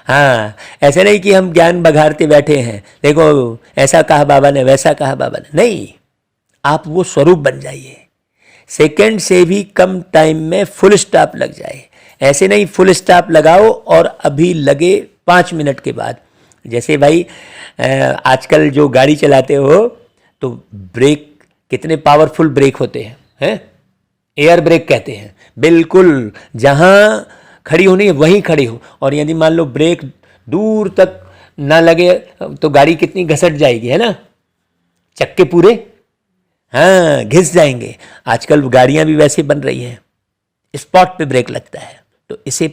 A: हाँ, ऐसे नहीं कि हम ज्ञान बघारते बैठे हैं, देखो ऐसा कहा बाबा ने, वैसा कहा बाबा ने, नहीं, आप वो स्वरूप बन जाइए। सेकंड से भी कम टाइम में फुल स्टॉप लग जाए। ऐसे नहीं फुल स्टॉप लगाओ और अभी लगे 5 मिनट के बाद। जैसे भाई आजकल जो गाड़ी चलाते हो तो ब्रेक कितने पावरफुल ब्रेक होते हैं, एयर ब्रेक कहते हैं। बिल्कुल जहाँ खड़ी होनी है वहीं खड़ी हो, और यदि मान लो ब्रेक दूर तक ना लगे तो गाड़ी कितनी घसट जाएगी, है ना, चक्के पूरे हाँ घिस जाएंगे। आजकल गाड़ियां भी वैसे बन रही हैं, स्पॉट पे ब्रेक लगता है। तो इसे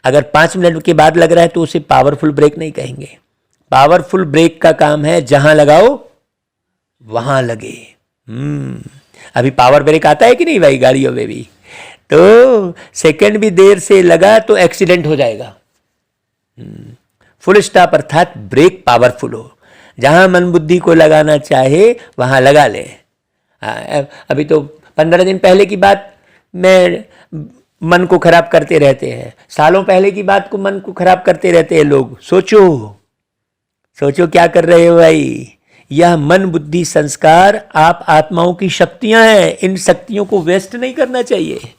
A: अगर 5 मिनट के बाद लग रहा है तो उसे पावरफुल ब्रेक नहीं कहेंगे। पावरफुल ब्रेक का काम है जहां लगाओ वहां लगे। अभी पावर ब्रेक आता है कि नहीं भाई गाड़ियों में भी, तो सेकंड भी देर से लगा तो एक्सीडेंट हो जाएगा। फुल स्टॉप अर्थात ब्रेक पावरफुल हो, जहां मन बुद्धि को लगाना चाहे वहां लगा ले। अभी तो 15 दिन पहले की बात में मन को खराब करते रहते हैं, सालों पहले की बात को मन को खराब करते रहते हैं लोग। सोचो सोचो क्या कर रहे हो भाई। यह मन बुद्धि संस्कार आप आत्माओं की शक्तियां हैं, इन शक्तियों को वेस्ट नहीं करना चाहिए।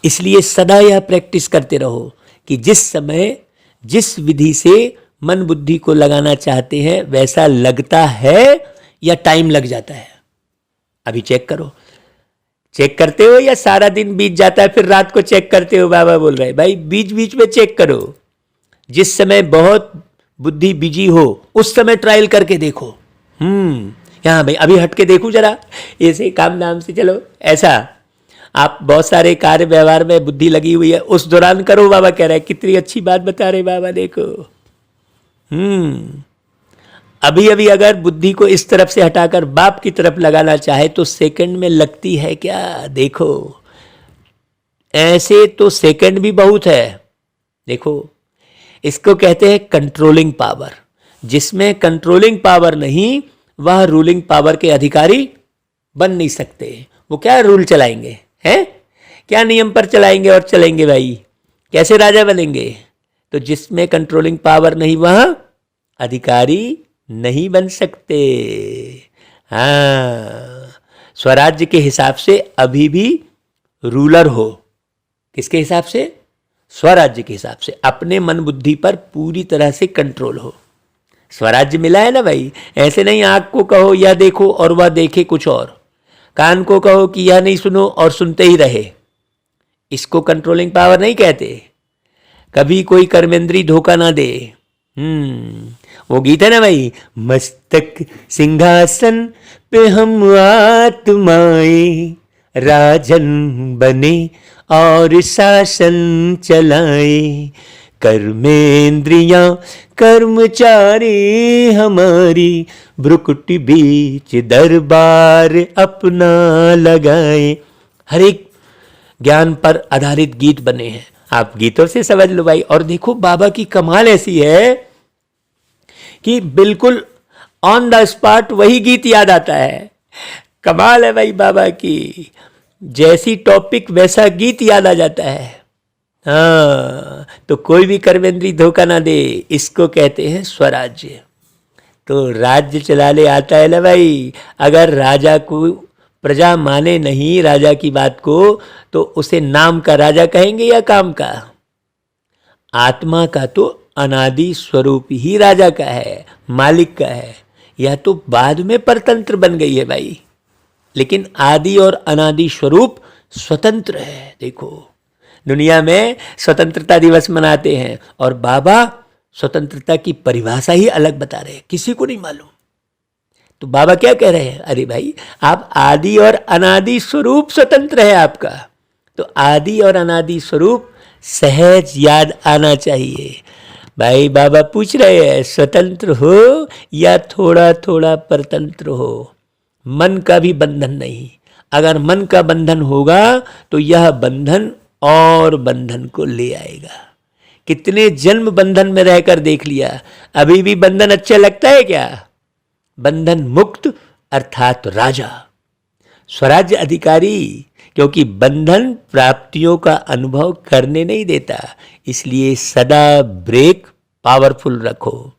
A: इसलिए सदा यह प्रैक्टिस करते रहो कि जिस समय जिस विधि से मन बुद्धि को लगाना चाहते हैं वैसा लगता है या टाइम लग जाता है। अभी चेक करो, चेक करते हो या सारा दिन बीत जाता है फिर रात को चेक करते हो। बाबा बोल रहे भाई बीच बीच में चेक करो। जिस समय बहुत बुद्धि बिजी हो उस समय ट्रायल करके देखो। यहाँ भाई अभी हट के देखूं जरा, ऐसे काम नाम से चलो, ऐसा आप बहुत सारे कार्य व्यवहार में बुद्धि लगी हुई है उस दौरान करो। बाबा कह रहे हैं कितनी अच्छी बात बता रहे बाबा, देखो अभी अभी अगर बुद्धि को इस तरफ से हटाकर बाप की तरफ लगाना चाहे तो सेकंड में लगती है क्या, देखो ऐसे तो सेकंड भी बहुत है। देखो इसको कहते हैं कंट्रोलिंग पावर। जिसमें कंट्रोलिंग पावर नहीं वह रूलिंग पावर के अधिकारी बन नहीं सकते। वो क्या रूल चलाएंगे, हैं क्या नियम पर चलाएंगे और चलेंगे भाई, कैसे राजा बनेंगे। तो जिसमें कंट्रोलिंग पावर नहीं वह अधिकारी नहीं बन सकते। हाँ, स्वराज्य के हिसाब से अभी भी रूलर हो। किसके हिसाब से, स्वराज्य के हिसाब से अपने मन बुद्धि पर पूरी तरह से कंट्रोल हो। स्वराज्य मिला है ना भाई, ऐसे नहीं आंख को कहो यह देखो और वह देखे कुछ और, कान को कहो कि यह नहीं सुनो और सुनते ही रहे। इसको कंट्रोलिंग पावर नहीं कहते। कभी कोई कर्मेंद्री धोखा ना दे। वो गीत है ना भाई, मस्तक सिंहासन पे हम आत्माएं राजन बने और शासन चलाए, कर्मेंद्रियां कर्मचारी हमारी भ्रुकुटी बीच दरबार अपना लगाए। हर एक ज्ञान पर आधारित गीत बने हैं, आप गीतों से समझ लो भाई। और देखो बाबा की कमाल ऐसी है कि बिल्कुल ऑन द स्पॉट वही गीत याद आता है। कमाल है भाई बाबा की, जैसी टॉपिक वैसा गीत याद आ जाता है। हाँ, तो कोई भी कर्मेंद्री धोखा ना दे, इसको कहते हैं स्वराज्य। तो राज्य चलाने आता है ना भाई, अगर राजा को प्रजा माने नहीं राजा की बात को तो उसे नाम का राजा कहेंगे या काम का। आत्मा का तो अनादि स्वरूप ही राजा का है, मालिक का है। यह तो बाद में परतंत्र बन गई है भाई। लेकिन आदि और अनादि स्वरूप स्वतंत्र है। देखो दुनिया में स्वतंत्रता दिवस मनाते हैं और बाबा स्वतंत्रता की परिभाषा ही अलग बता रहे हैं, किसी को नहीं मालूम। तो बाबा क्या कह रहे हैं, अरे भाई आप आदि और अनादि स्वरूप स्वतंत्र है आपका। तो आदि और अनादि स्वरूप सहज याद आना चाहिए। भाई बाबा पूछ रहे हैं स्वतंत्र हो या थोड़ा थोड़ा परतंत्र हो। मन का भी बंधन नहीं, अगर मन का बंधन होगा तो यह बंधन और बंधन को ले आएगा। कितने जन्म बंधन में रहकर देख लिया, अभी भी बंधन अच्छा लगता है क्या? बंधन मुक्त अर्थात राजा, स्वराज्य अधिकारी, क्योंकि बंधन प्राप्तियों का अनुभव करने नहीं देता। इसलिए सदा ब्रेक पावरफुल रखो,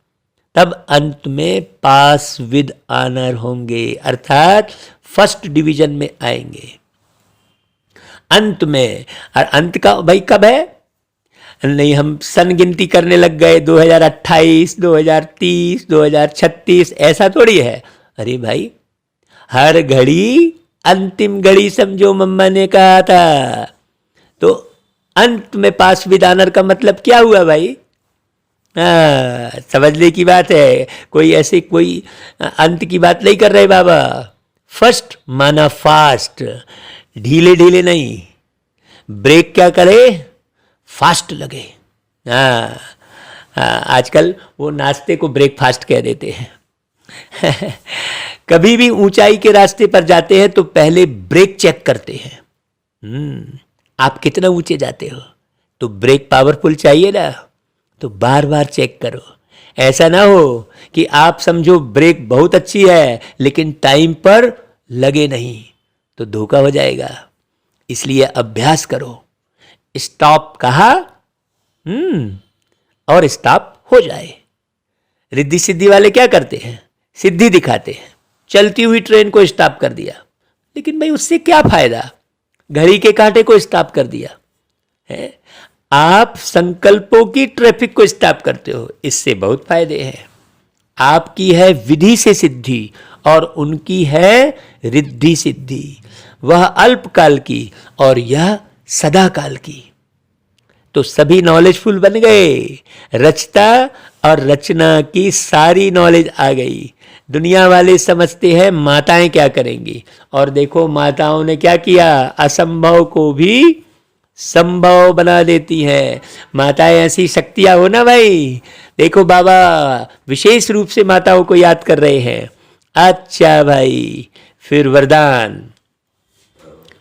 A: तब अंत में पास विद ऑनर होंगे, अर्थात फर्स्ट डिवीजन में आएंगे अंत में। और अंत का भाई कब है? नहीं, हम सन गिनती करने लग गए 2028, 2030, 2036, ऐसा थोड़ी है। अरे भाई हर घड़ी अंतिम घड़ी समझो, मम्मा ने कहा था। तो अंत में पास विद ऑनर का मतलब क्या हुआ भाई? समझने की बात है, कोई ऐसे कोई अंत की बात नहीं कर रहे बाबा। फर्स्ट माना फास्ट, ढीले ढीले नहीं। ब्रेक क्या करे? फास्ट लगे। आजकल वो नाश्ते को ब्रेकफास्ट कह देते हैं। कभी भी ऊंचाई के रास्ते पर जाते हैं तो पहले ब्रेक चेक करते हैं। आप कितना ऊंचे जाते हो तो ब्रेक पावरफुल चाहिए ना, तो बार बार चेक करो। ऐसा ना हो कि आप समझो ब्रेक बहुत अच्छी है लेकिन टाइम पर लगे नहीं, तो धोखा हो जाएगा। इसलिए अभ्यास करो। स्टॉप कहा और स्टॉप हो जाए। रिद्धि सिद्धि वाले क्या करते हैं? सिद्धि दिखाते हैं, चलती हुई ट्रेन को स्टॉप कर दिया, लेकिन भाई उससे क्या फायदा? घड़ी के कांटे को स्टॉप कर दिया है। आप संकल्पों की ट्रैफिक को स्टॉप करते हो, इससे बहुत फायदे हैं। आपकी है विधि से सिद्धि और उनकी है रिद्धि सिद्धि। वह अल्पकाल की और यह सदा काल की। तो सभी नॉलेजफुल बन गए, रचता और रचना की सारी नॉलेज आ गई। दुनिया वाले समझते हैं माताएं क्या करेंगी, और देखो माताओं ने क्या किया, असंभव को भी संभव बना देती हैं। माताएं ऐसी शक्तियां हो ना भाई। देखो बाबा विशेष रूप से माताओं को याद कर रहे हैं। अच्छा भाई, फिर वरदान,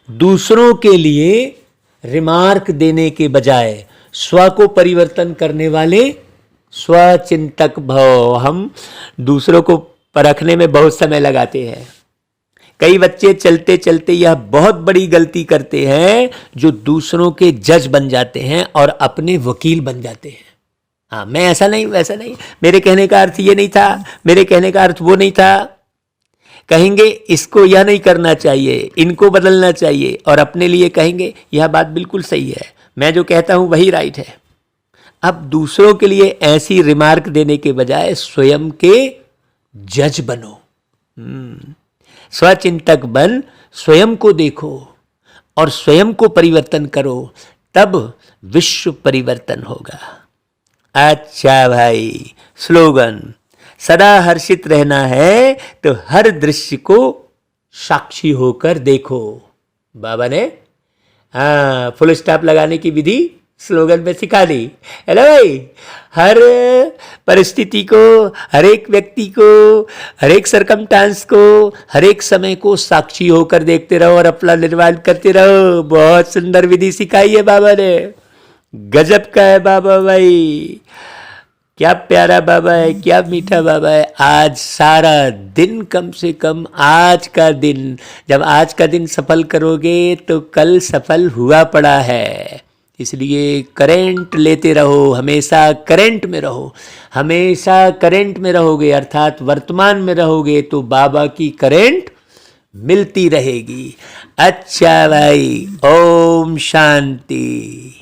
A: दूसरों के लिए रिमार्क देने के बजाय स्व को परिवर्तन करने वाले स्वचिंतक भव। हम दूसरों को परखने में बहुत समय लगाते हैं। कई बच्चे चलते चलते यह बहुत बड़ी गलती करते हैं, जो दूसरों के जज बन जाते हैं और अपने वकील बन जाते हैं। हाँ, मैं ऐसा नहीं, वैसा नहीं, मेरे कहने का अर्थ ये नहीं था, मेरे कहने का अर्थ वो नहीं था। कहेंगे इसको यह नहीं करना चाहिए, इनको बदलना चाहिए, और अपने लिए कहेंगे यह बात बिल्कुल सही है, मैं जो कहता हूं वही राइट है। अब दूसरों के लिए ऐसी रिमार्क देने के बजाय स्वयं के जज बनो। स्वचिंतक बन, स्वयं को देखो और स्वयं को परिवर्तन करो, तब विश्व परिवर्तन होगा। अच्छा भाई, स्लोगन, सदा हर्षित रहना है तो हर दृश्य को साक्षी होकर देखो। बाबा ने फुल स्टॉप लगाने की विधि स्लोगन में सिखा दी। हेलो भाई, हर परिस्थिति को, हर एक व्यक्ति को, हर एक सरकमस्टांस को, हर एक समय को साक्षी होकर देखते रहो और अपना निर्माण करते रहो। बहुत सुंदर विधि सिखाई है बाबा ने, गजब का है बाबा भाई, क्या प्यारा बाबा है, क्या मीठा बाबा है। आज सारा दिन, कम से कम आज का दिन, जब आज का दिन सफल करोगे तो कल सफल हुआ पड़ा है। इसलिए करंट लेते रहो, हमेशा करंट में रहो। हमेशा करंट में रहोगे अर्थात वर्तमान में रहोगे तो बाबा की करंट मिलती रहेगी। अच्छा भाई, ओम शांति।